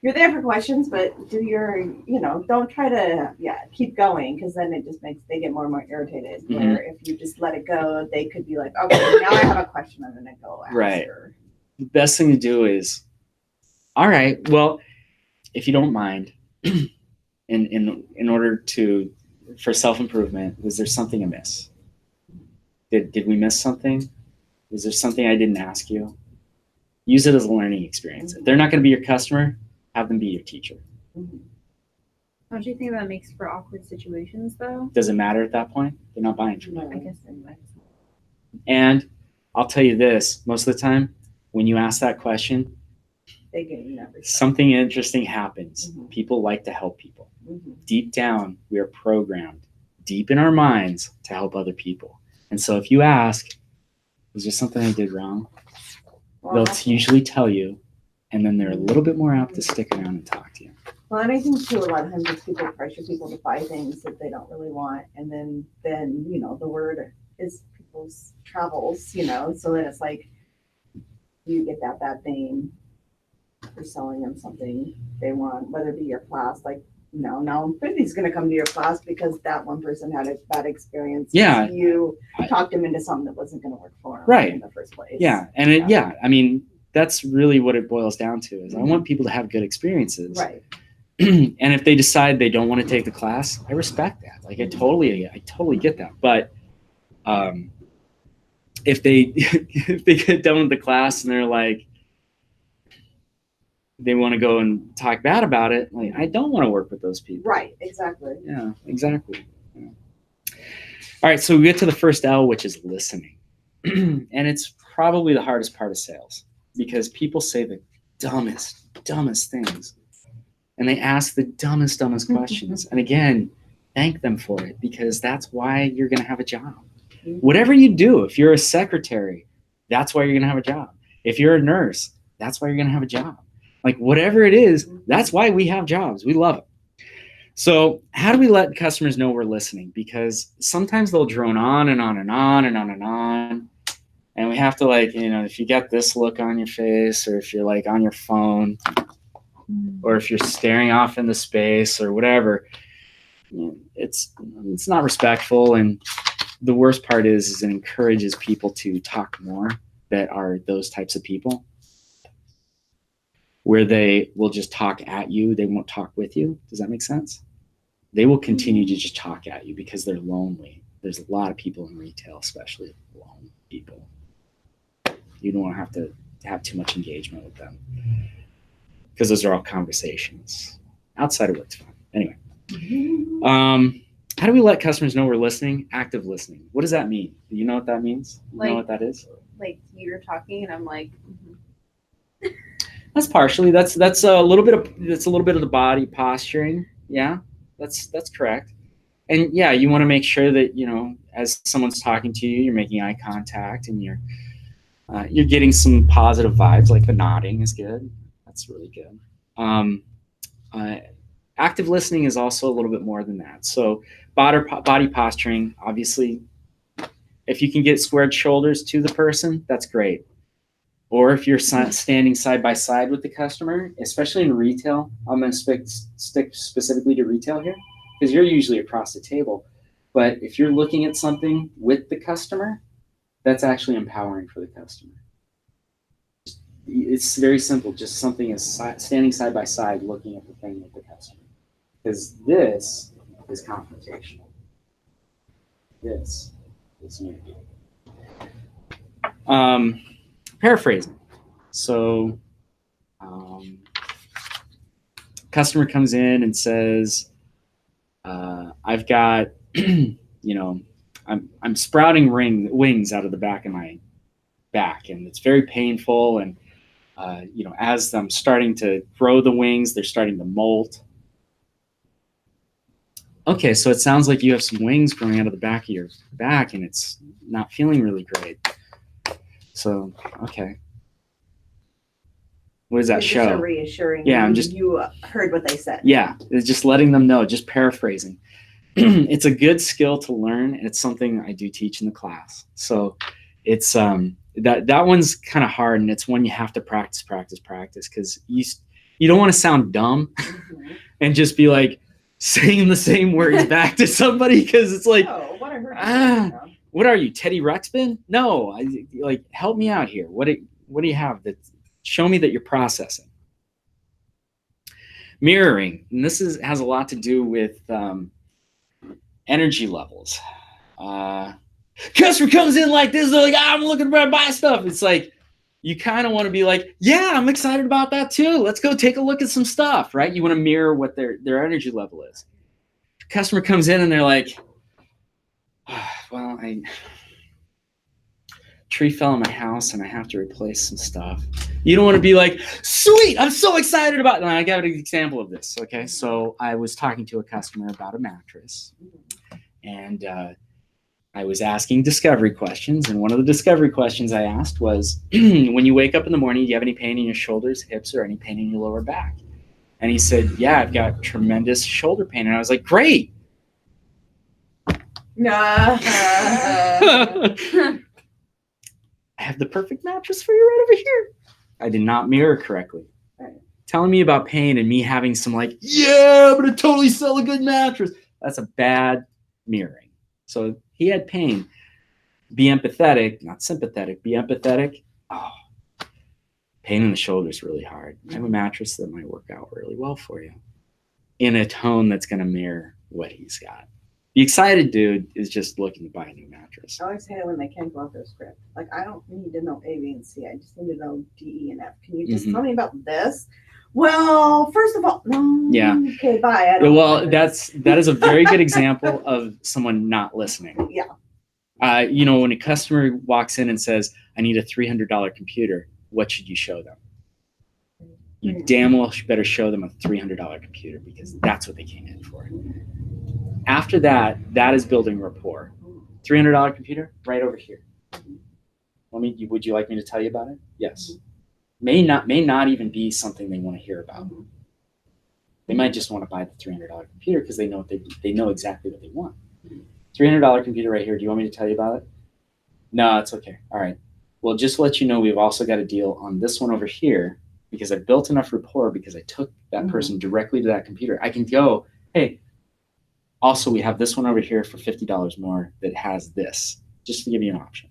You're there for questions, but don't try to, keep going, because then it just they get more and more irritated. Mhm. Where if you just let it go, they could be like, okay, now I have a question, I'm gonna go ask her. The best thing to do is, all right, well, if you don't mind, in order for self-improvement, was there something amiss? Did we miss something? Was there something I didn't ask you? Use it as a learning experience. If they're not going to be your customer, have them be your teacher. Don't you think that makes for awkward situations, though? Does it matter at that point? They're not buying from you. I guess it might. And I'll tell you this, most of the time, when you ask that question, They get never. something interesting happens. Mhm. People like to help people. Mhm. Deep down, we are programmed deep in our minds to help other people. And so if you ask, was there something I did wrong? Well, They'll usually tell you, and then they're a little bit more apt to stick around and talk to you. Well, and I think too, a lot of times people pressure people to buy things that they don't really want, and then the word is people's travels, so then it's like you get that bad name for selling them something they want, whether it be your class, like now nobody's going to come to your class because that one person had a bad experience. Yeah. You talked them into something that wasn't going to work for them Right. in the first place. Yeah. And I mean, that's really what it boils down to is I want people to have good experiences. Right. And if they decide they don't want to take the class, I respect that. Like I totally get that. But if they get done with the class and they're like, they want to go and talk bad about it, like I don't want to work with those people. Right. Exactly. Yeah, exactly. Yeah. All right, so we get to the first L, which is listening. And it's probably the hardest part of sales because people say the dumbest things. and they ask the dumbest questions. And again, thank them for it, because that's why you're going to have a job. Whatever you do, if you're a secretary, that's why you're going to have a job. If you're a nurse, that's why you're going to have a job. Like whatever it is, that's why we have jobs. We love it. So how do we let customers know we're listening? Because sometimes they'll drone on and on and on and on and on. And we have to, like, you know, if you got this look on your face, or if you're like on your phone, or if you're staring off into space or whatever, you know, it's not respectful. And the worst part is it encourages people to talk more that are those types of people, where they will just talk at you. They won't talk with you. Does that make sense? They will continue to just talk at you because they're lonely. There's a lot of people in retail, especially lonely people. You don't want to have too much engagement with them, because those are all conversations. Outside of work's fine. Anyway, how do we let customers know we're listening? Active listening. What does that mean? Do you know what that means? You know what that is? Like you're talking and I'm like, That's partially. That's a little bit of the body posturing. Yeah, that's correct. And yeah, you want to make sure that, you know, as someone's talking to you, you're making eye contact, and you're getting some positive vibes. Like the nodding is good. That's really good. Active listening is also a little bit more than that. So body posturing, obviously, if you can get squared shoulders to the person, that's great. Or if you're standing side by side with the customer, especially in retail, I'm going to stick specifically to retail here, because you're usually across the table. But if you're looking at something with the customer, that's actually empowering for the customer. It's very simple. Just something as standing side by side, looking at the thing with the customer. Because this is confrontational. This is unity. Paraphrasing. So, customer comes in and says, "I've got, you know, I'm sprouting wings out of the back of my back, and it's very painful. And you know, as I'm starting to grow the wings, they're starting to molt." Okay, so it sounds like you have some wings growing out of the back of your back, and it's not feeling really great. So, okay. What does that show? Just reassuring. Yeah, you heard what they said. Yeah, it's just letting them know, just paraphrasing. It's a good skill to learn, and it's something I do teach in the class. So it's that one's kind of hard, and it's one you have to practice, because you don't want to sound dumb and just be like saying the same words back to somebody, because it's like, oh, what I heard. What are you, Teddy Ruxpin? No, like, help me out here. What do you have that? Show me that you're processing. Mirroring, and this has a lot to do with energy levels. Customer comes in like this, they're like, I'm looking to buy stuff. It's like, you kind of want to be like, yeah, I'm excited about that too. Let's go take a look at some stuff, right? You want to mirror what their energy level is. Customer comes in and they're like, well, tree fell in my house and I have to replace some stuff. You don't want to be like, sweet, I'm so excited about it. And I got an example of this. Okay, so I was talking to a customer about a mattress, and I was asking discovery questions. And one of the discovery questions I asked was, when you wake up in the morning, do you have any pain in your shoulders, hips, or any pain in your lower back? And he said, yeah, I've got tremendous shoulder pain. And I was like, great. I have the perfect mattress for you right over here. I did not mirror correctly. Telling me about pain and me having some like, yeah, I'm going to totally sell a good mattress. That's a bad mirroring. So he had pain. Be empathetic, not sympathetic. Be empathetic. Oh, pain in the shoulder is really hard. I have a mattress that might work out really well for you in a tone that's going to mirror what he's got. The excited dude is just looking to buy a new mattress. I always hate it when they can't go off their script. Like, I don't need to know A, B, and C. I just need to know D, E, and F. Can you just tell me about this? Well, first of all, no. Yeah. Okay, bye. Well, that is a very good example of someone not listening. Yeah. You know, when a customer walks in and says, I need a $300 computer, what should you show them? you damn well better show them a $300 computer because that's what they came in for. After that, that is building rapport. $300 computer right over here. Would you like me to tell you about it? Yes. May not even be something they want to hear about. They might just want to buy the $300 computer because they know exactly what they want. $300 computer right here. Do you want me to tell you about it? No, it's okay. All right. Well, just to let you know, we've also got a deal on this one over here because I built enough rapport because I took that person directly to that computer. I can go, hey, also we have this one over here for $50 more that has this, just to give you an option.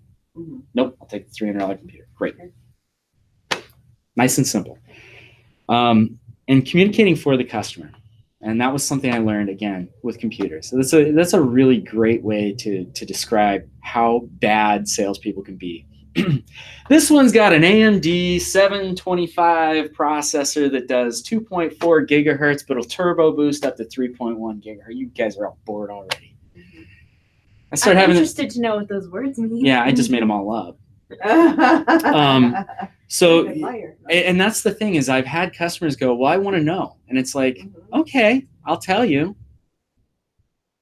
Nope, I'll take the $300 computer. Great. Nice and simple. And communicating for the customer. And that was something I learned, again, with computers. So that's a really great way to describe how bad salespeople can be. This one's got an AMD 725 processor that does 2.4 gigahertz, but it'll turbo boost up to 3.1 gigahertz. You guys are all bored already. I'm interested to know what those words mean. Yeah, I just made them all up. So, and that's the thing is I've had customers go, well, I want to know. And it's like, okay, I'll tell you.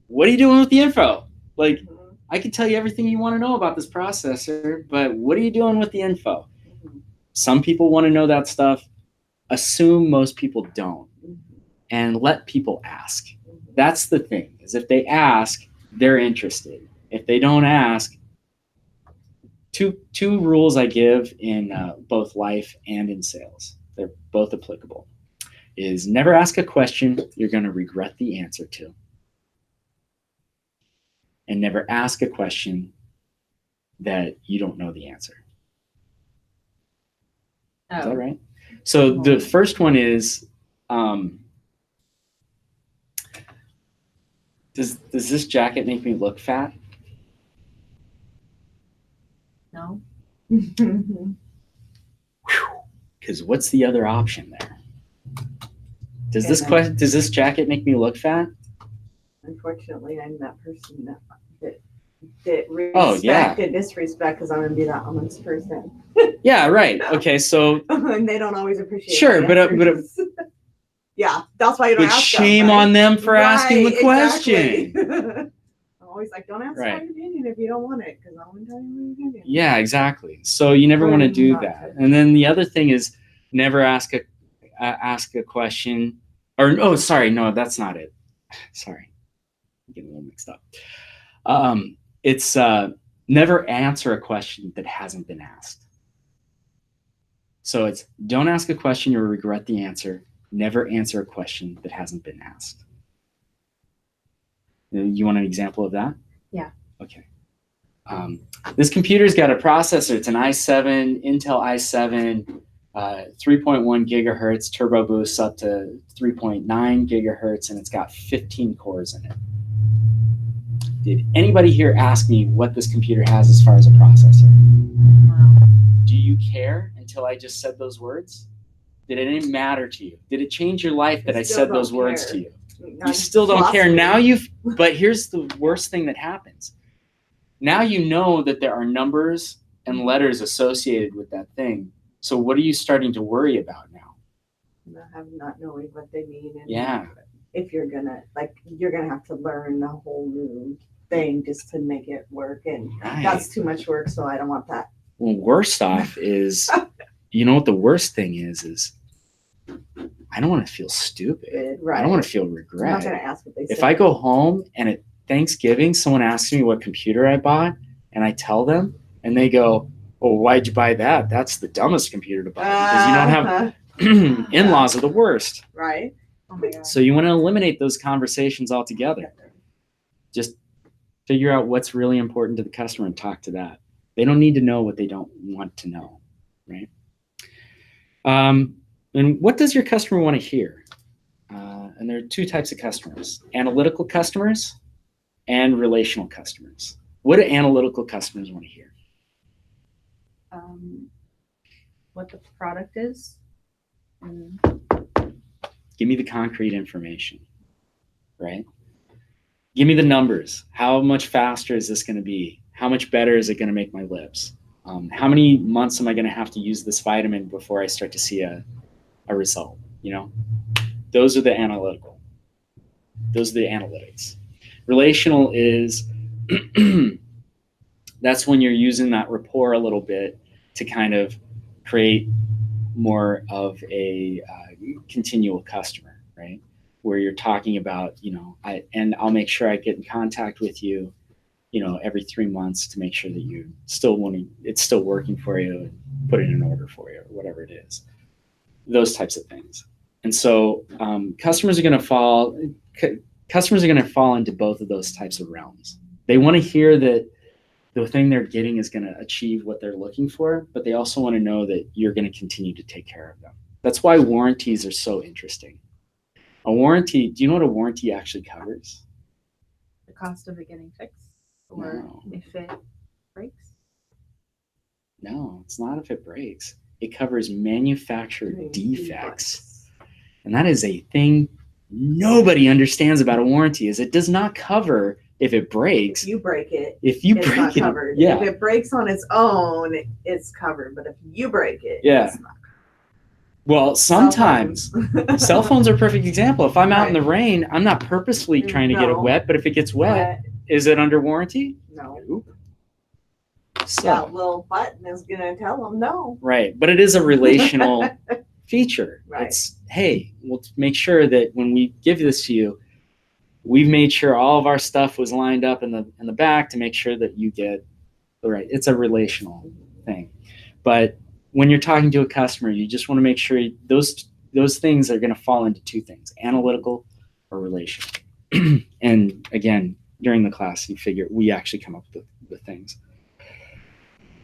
What are you doing with the info? Like, I can tell you everything you want to know about this processor, but what are you doing with the info? Some people want to know that stuff. Assume most people don't. And let people ask. That's the thing, is if they ask, they're interested. If they don't ask, two rules I give in both life and in sales. They're both applicable. Is never ask a question you're going to regret the answer to. And never ask a question that you don't know the answer. Is that right? So the first one is, does this jacket make me look fat? No. Because what's the other option there? Does this jacket make me look fat? Unfortunately, I'm that person that respect and disrespect because I'm gonna be that honest person. Yeah, right. Okay, so and they don't always appreciate. Sure, but yeah, that's why you don't. But ask shame them, right? on them for asking the question. Exactly. I'm always like, don't ask my opinion if you don't want it, because I'm gonna tell you my opinion. Yeah, exactly. So you never want to do that. And then the other thing is never ask a question, or oh, sorry, no, that's not it. Sorry, I'm getting a little mixed up. It's never answer a question that hasn't been asked. So it's don't ask a question you'll regret the answer. Never answer a question that hasn't been asked. You want an example of that? Yeah. Okay. This computer's got a processor. It's an i7, Intel i7, 3.1 gigahertz, turbo boosts up to 3.9 gigahertz, and it's got 15 cores in it. Did anybody here ask me what this computer has as far as a processor? Do you care until I just said those words? Did it matter to you? Did it change your life that I said those words to you? You still don't care. Now but here's the worst thing that happens. Now you know that there are numbers and letters associated with that thing. So what are you starting to worry about now? Not knowing what they mean. And yeah. If you're gonna have to learn a whole new thing just to make it work, and that's too much work. So I don't want that. Well, worst off is, you know what the worst thing is I don't want to feel stupid. Right. I don't want to feel regret. I'm not gonna ask what they say. If I go home and at Thanksgiving someone asks me what computer I bought and I tell them and they go, "Oh, why'd you buy that? That's the dumbest computer to buy because you don't have in-laws are the worst." Right. Oh my God. So you want to eliminate those conversations altogether. Just figure out what's really important to the customer and talk to that. They don't need to know what they don't want to know, right? And what does your customer want to hear? And there are two types of customers: analytical customers and relational customers. What do analytical customers want to hear? What the product is. Give me the concrete information, right? Give me the numbers. How much faster is this going to be? How much better is it going to make my lips? How many months am I going to have to use this vitamin before I start to see a a result, you know? Those are the analytical. Those are the analytics. Relational is that's when you're using that rapport a little bit to kind of create more of a continual customer, right? Where you're talking about, you know, I'll make sure I get in contact with you, you know, every 3 months to make sure that you still want to, it's still working for you, and put it in order for you, or whatever it is. Those types of things. And so customers are going to fall into both of those types of realms. They want to hear that the thing they're getting is going to achieve what they're looking for, but they also want to know that you're going to continue to take care of them. That's why warranties are so interesting. A warranty, do you know what a warranty actually covers? The cost of it getting fixed, or No. if it breaks. No, it's not if it breaks. It covers manufacturer defects. And that is a thing nobody understands about a warranty, is it does not cover if it breaks. If you break it, If you it's break not it, covered. yeah. If it breaks on its own, it's covered. But if you break it, Yeah. it's not covered. Well, sometimes cell phones are a perfect example. If I'm out in the rain, I'm not purposely trying to get it wet, but if it gets wet, is it under warranty? No. Nope. So, That little button is gonna tell them no. right, but it is a relational feature. Right. It's, hey, we'll make sure that when we give this to you, we've made sure all of our stuff was lined up in the back to make sure that you get the right. It's a relational thing. But when you're talking to a customer, you just want to make sure those things are going to fall into two things: analytical or relational. And again, during the class, we actually come up with things.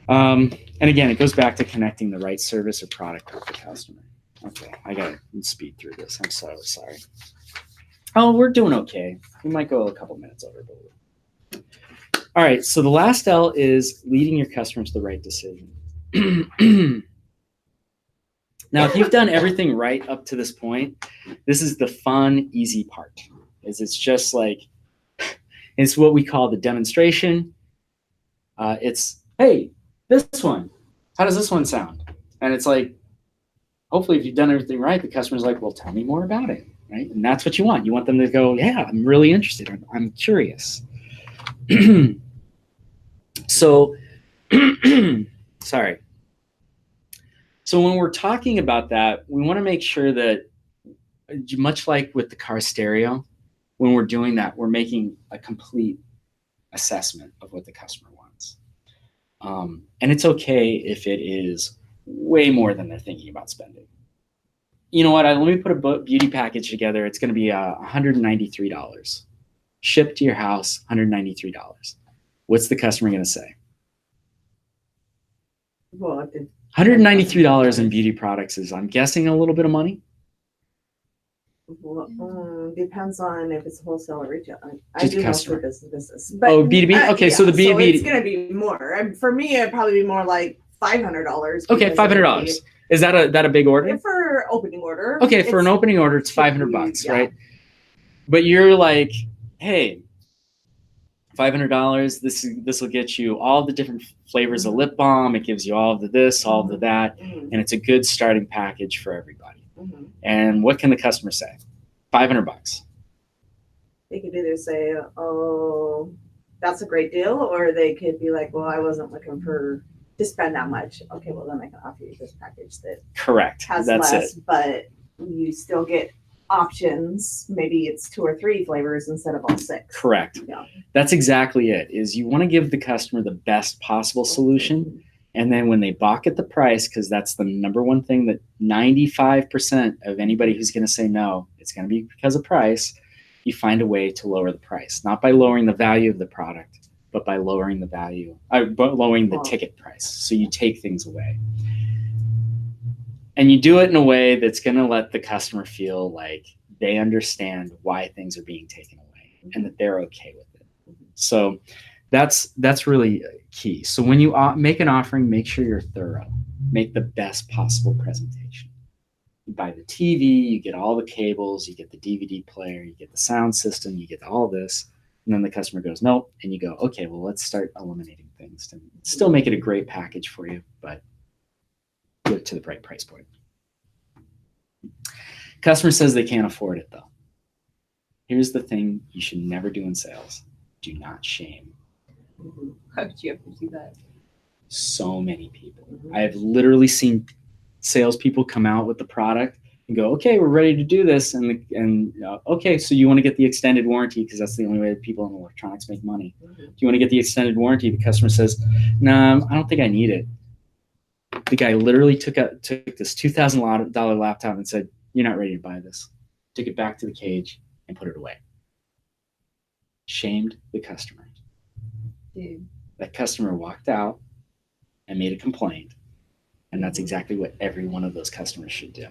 And again, it goes back to connecting the right service or product with the customer. Okay, I got to speed through this. I'm so sorry. Oh, we're doing okay. We might go a couple minutes over. All right, so the last L is leading your customer to the right decision. Now, if you've done everything right up to this point, this is the fun, easy part. It's just like, it's what we call the demonstration. It's, hey, this one, how does this one sound? And it's like, hopefully if you've done everything right, the customer's like, well, tell me more about it, right? And that's what you want. You want them to go, yeah, I'm really interested. I'm curious. So, sorry. So when we're talking about that, we want to make sure that, much like with the car stereo, when we're doing that, we're making a complete assessment of what the customer wants. And it's okay if it is way more than they're thinking about spending. You know what? Let me put a beauty package together. It's going to be $193. Shipped to your house, $193. What's the customer going to say? Well, $193 in beauty products is, I'm guessing, a little bit of money. Depends on if it's wholesale or retail. I Just do customer. mostly business. But, Oh, B2B? Okay, so the So B2B. it's going to be more. For me, it'd probably be more like $500. Okay, $500. Is that a big order? For opening order. Okay, for an opening order, it's $500, right? But you're like, hey, $500. This will get you all the different flavors of lip balm. It gives you all of the this, all of the that, and it's a good starting package for everybody. And what can the customer say? $500. They could either say, "Oh, that's a great deal," or they could be like, "Well, I wasn't looking to spend that much." Okay, well then I can offer you this package that Correct. has That's less, it. but you still get options. Maybe it's 2 or 3 flavors instead of all 6. Correct. Yeah. That's exactly it. Is you want to give the customer the best possible solution, and then when they balk at the price, because that's the number one thing that 95% of anybody who's going to say no, it's going to be because of price. You find a way to lower the price, not by lowering the value of the product, but by lowering the value, lowering the ticket price. So you take things away. And you do it in a way that's going to let the customer feel like they understand why things are being taken away and that they're okay with it. So that's really key. So when you make an offering, make sure you're thorough. Make the best possible presentation. You buy the TV, you get all the cables, you get the DVD player, you get the sound system, you get all this. And then the customer goes, nope. And you go, okay, well, let's start eliminating things to still make it a great package for you, but do it to the right price point. Customer says they can't afford it though. Here's the thing you should never do in sales. Do not shame. How did you ever do that? So many people. I have literally seen salespeople come out with the product and go, okay, we're ready to do this. Okay, so you want to get the extended warranty because that's the only way that people in electronics make money. Do you want to get the extended warranty? The customer says, no, I don't think I need it. The guy literally took this $2,000 laptop and said, you're not ready to buy this. Took it back to the cage and put it away. Shamed the customer. Dude. That customer walked out and made a complaint. And that's exactly what every one of those customers should do.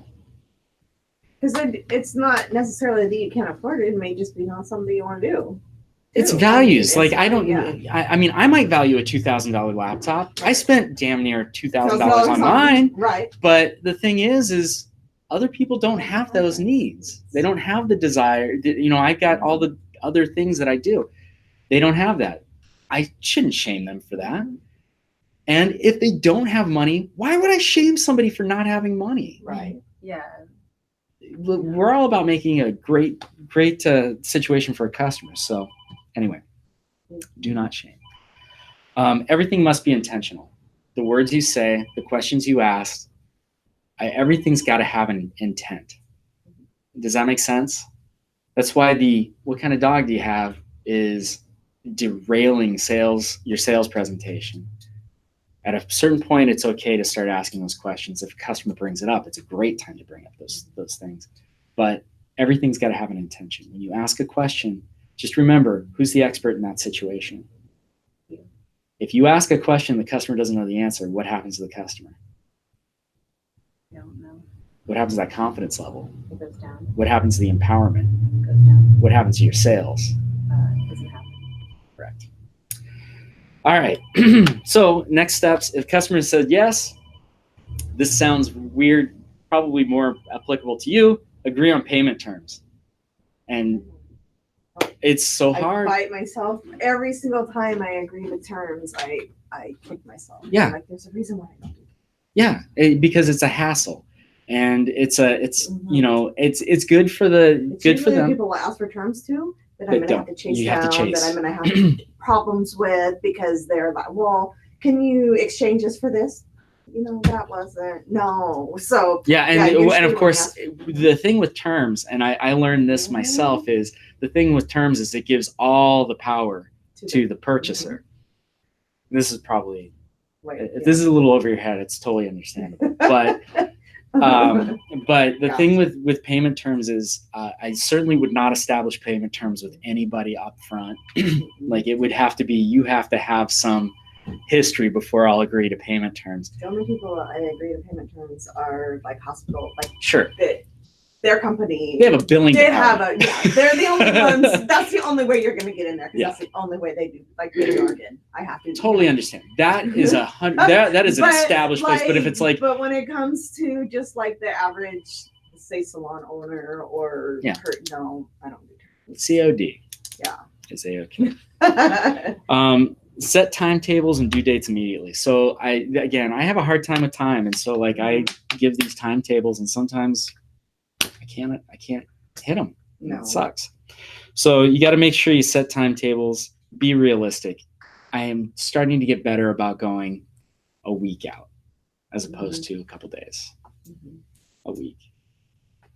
Because it's not necessarily that you can't afford it. It may just be not something you want to do. It's values. I mean, I might value a $2,000 laptop. I spent damn near $2,000 on mine. Right. But the thing is other people don't have those needs. They don't have the desire. I got all the other things that I do. They don't have that. I shouldn't shame them for that. And if they don't have money, why would I shame somebody for not having money? Right. Yeah. We're all about making a great situation for a customer. So anyway, do not shame. Everything must be intentional. The words you say, the questions you ask, everything's got to have an intent. Does that make sense? That's why what kind of dog do you have is derailing your sales presentation. At a certain point, it's okay to start asking those questions. If a customer brings it up, it's a great time to bring up those things. But everything's got to have an intention. When you ask a question, just remember who's the expert in that situation. If you ask a question, the customer doesn't know the answer, what happens to the customer? I don't know. What happens to that confidence level? It goes down. What happens to the empowerment? It goes down. What happens to your sales? It doesn't happen. Correct. All right. So next steps, if customer said yes, this sounds weird, probably more applicable to you, agree on payment terms. And it's so hard. I bite myself every single time I agree to terms. I kick myself. Yeah. I'm like, there's a reason why I don't do that. Yeah, because it's a hassle. And it's good for them. People will ask for terms too that I'm going to have to chase down, that I'm going to have problems with because they're like, well, can you exchange this for this? That wasn't, no. So yeah, and of course, the thing with terms, and I learned this myself, is the thing with terms is it gives all the power to the purchaser. This is probably, if this is a little over your head, it's totally understandable. But but the thing with payment terms is I certainly would not establish payment terms with anybody up front. Like it would have to be, you have to have some history before I'll agree to payment terms. The only people I agree to payment terms are like hospital, like sure. Their company. They have a billing department. They're the only ones. That's the only way you're going to get in there. That's the only way they do. Like New York, I have to. Totally understand. That is that is an established place. But if it's like, but when it comes to just like the average, say salon owner or no, I don't do terms. COD. Yeah. Is A-okay. Set timetables and due dates immediately. So I have a hard time with time, and so like I give these timetables, and sometimes I can't hit them. No. It sucks. So you got to make sure you set timetables. Be realistic. I am starting to get better about going a week out as opposed to a couple days. A week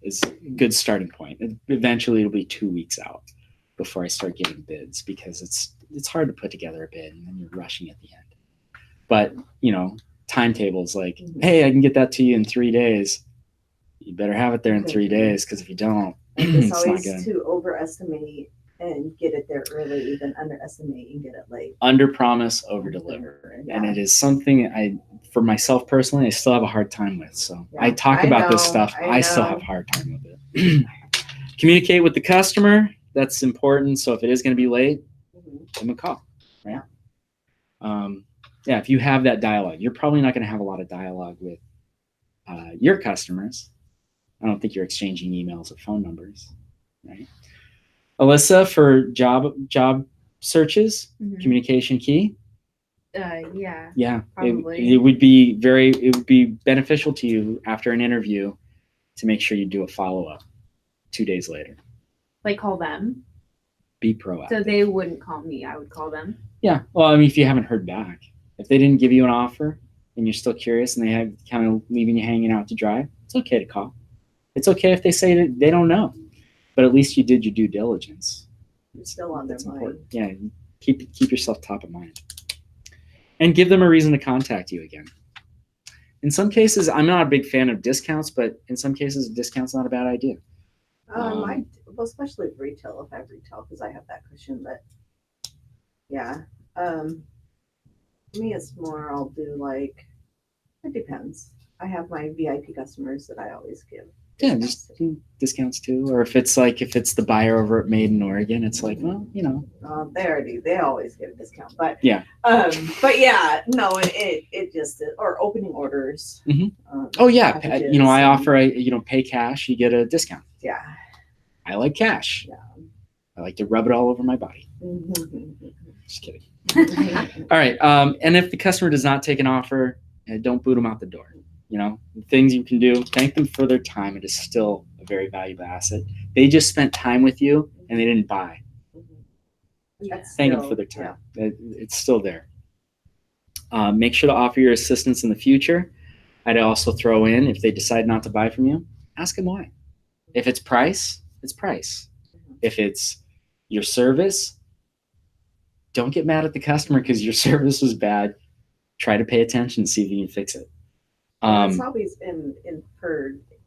is a good starting point. Eventually, it'll be 2 weeks out before I start getting bids, because it's hard to put together a bid and then you're rushing at the end. But timetables like, hey, I can get that to you in 3 days. You better have it there in 3 days, because if you don't, it's not good. To overestimate and get it there early than underestimate and get it late. Under promise, over deliver. Yeah. And it is something for myself personally, I still have a hard time with. So I talk about this stuff. I still have a hard time with it. Communicate with the customer. That's important. So if it is going to be late, give them a call. Right? If you have that dialogue, you're probably not going to have a lot of dialogue with your customers. I don't think you're exchanging emails or phone numbers, right? Alyssa, for job searches, communication key. Yeah. Yeah, probably. it would be beneficial to you after an interview to make sure you do a follow-up 2 days later. Like call them. Be proactive. So they wouldn't call me. I would call them. Yeah. Well, I mean, if you haven't heard back, if they didn't give you an offer and you're still curious and they have kind of leaving you hanging out to dry, it's okay to call. It's okay if they say that they don't know, but at least you did your due diligence. It's still on their mind. Yeah. Keep yourself top of mind, and give them a reason to contact you again. In some cases, I'm not a big fan of discounts, but in some cases, a discount's not a bad idea. Well, especially with retail, if I have retail, because I have that cushion. But yeah, me, it's more. I'll do like it depends. I have my VIP customers that I always give. Yeah, just do discounts too. Or if it's the buyer over at Made in Oregon, it's like, well, you know. They always get a discount. But yeah. But yeah, no, it just or opening orders. Mm-hmm. Oh yeah, I offer pay cash, you get a discount. Yeah. I like cash. Yeah. I like to rub it all over my body. Mm-hmm. Just kidding. All right. And if the customer does not take an offer, don't boot them out the door. Things you can do, thank them for their time. It is still a very valuable asset. They just spent time with you and they didn't buy. Thank them for their time. Yeah. It's still there. Make sure to offer your assistance in the future. I'd also throw in, if they decide not to buy from you, ask them why. If it's price, it's price. If it's your service, don't get mad at the customer because your service was bad. Try to pay attention and see if you can fix it. It's always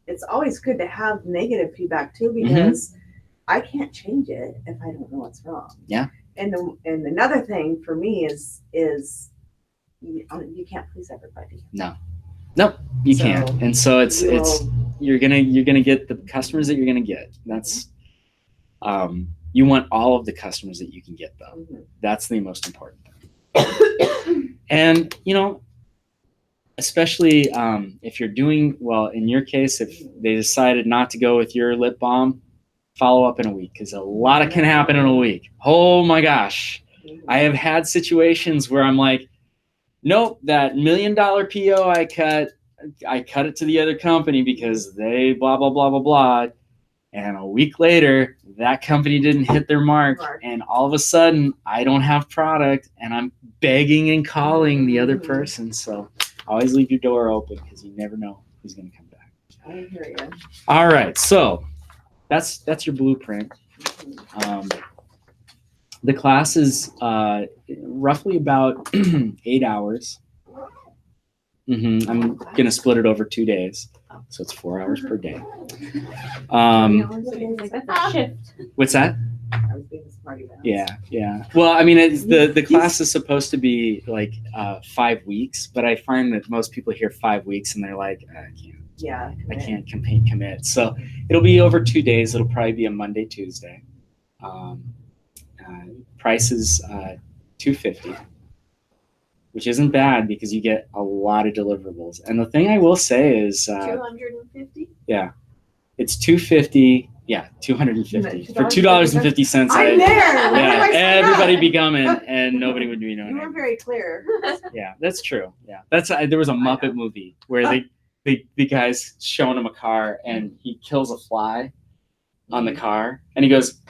it's always good to have negative feedback too, because I can't change it if I don't know what's wrong. Yeah. And another thing for me is you can't please everybody. No, you can't. And so you're gonna get the customers that you're gonna get. That's you want all of the customers that you can get though. Mm-hmm. That's the most important thing. And especially if you're doing well, in your case, if they decided not to go with your lip balm, follow up in a week, because a lot can happen in a week. Oh my gosh. I have had situations where I'm like, nope, that $1 million PO I cut it to the other company because they blah, blah, blah, blah, blah. And a week later, that company didn't hit their mark. And all of a sudden, I don't have product and I'm begging and calling the other person. So always leave your door open because you never know who's going to come back. I hear you. All right. So that's your blueprint. The class is roughly about 8 hours. I'm going to split it over 2 days. So it's 4 hours per day. What's that? I was being smarty about. Yeah. Well, I mean, the class is supposed to be like 5 weeks, but I find that most people hear 5 weeks and they're like, I can't. Yeah. I can't commit. So it'll be over 2 days. It'll probably be a Monday, Tuesday. Price is $250, which isn't bad because you get a lot of deliverables. And the thing I will say is 250. Yeah, it's $250. Yeah, $250 for $2.50. I'm there. Yeah, everybody be coming, and nobody would be knowing. You were very clear. Yeah, that's true. Yeah, there was a Muppet movie where the guy's showing him a car and he kills a fly on the car, and he goes,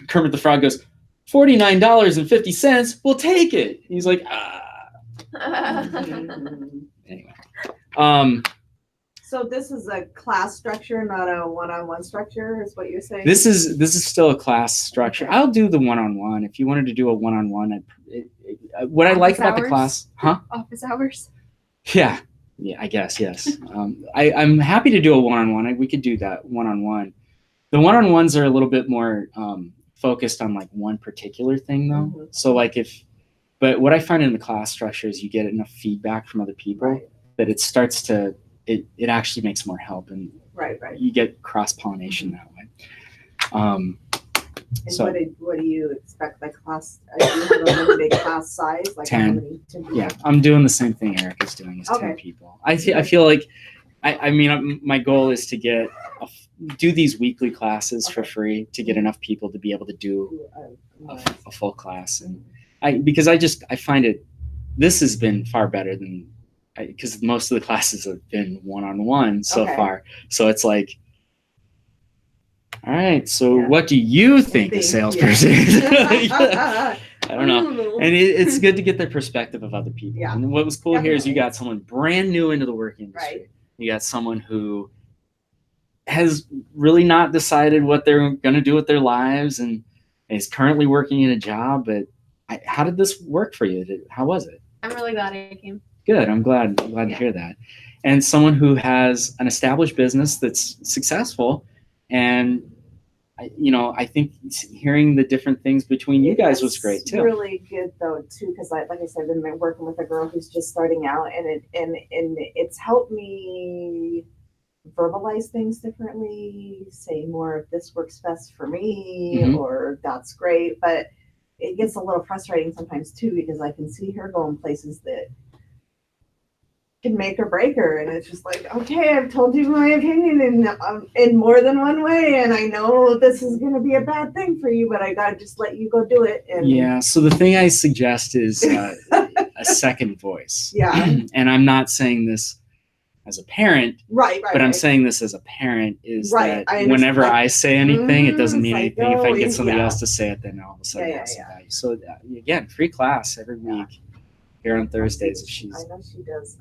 Kermit the Frog goes, $49.50. We'll take it. He's like, Anyway. So this is a class structure, not a one-on-one structure, is what you're saying? This is still a class structure. Okay. I'll do the one-on-one. If you wanted to do a one-on-one, what I like about the class, Office hours. Yeah, I guess, yes. I'm happy to do a one-on-one. We could do that one-on-one. The one-on-ones are a little bit more focused on like one particular thing though. Mm-hmm. So but what I find in the class structure is you get enough feedback from other people that it starts to, it actually makes more help, and you get cross-pollination that way. And so what do you expect the class? Do you have a limited class size? Like 10. How many? 10 people? Yeah, I'm doing the same thing Erica's doing, is 10 people. I feel like, I mean, my goal is to do these weekly classes for free to get enough people to be able to do a full class, and because I find this has been far better than, because most of the classes have been one-on-one so far. So it's like All right. So Yeah. what do you think a Think, salesperson is? I don't know. know. And it's good to get the perspective of other people. Yeah, And what was cool here is you definitely. got someone brand new into the work industry. Right. You got someone who has really not decided what they're going to do with their lives and is currently working in a job. But how did this work for you? How was it? I'm really glad I came. Good. I'm glad to Yeah. hear that. And someone who has an established business that's successful, and I think hearing the different things between you guys was great too. Really good though too, because like I said, I've been working with a girl who's just starting out, and it's helped me verbalize things differently, say more of this works best for me, Mhm. or that's great. But it gets a little frustrating sometimes too, because I can see her going places that can make or break her, and it's just like, okay, I've told you my opinion in more than one way, and I know this is going to be a bad thing for you, but I gotta just let you go do it. And Yeah. So the thing I suggest is a second voice. Yeah. And I'm not saying this as a parent, right, but I'm right. saying this as a parent is Right, I that understand. whenever I say anything, it doesn't it's mean like, anything. If I oh, get somebody yeah. else to say it, then all of a sudden Yeah, it yeah, has some yeah. value. So again, free class every week here on Thursdays. If she's I know she does.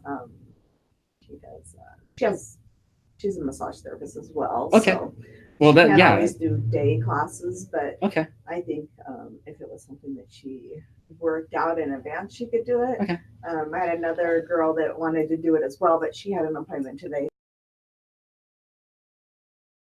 She has. She's a massage therapist as well. Okay. So well, she that can't yeah. always do day classes, but Okay. I think if it was something that she worked out in advance, she could do it. Okay. I had another girl that wanted to do it as well, but she had an appointment today,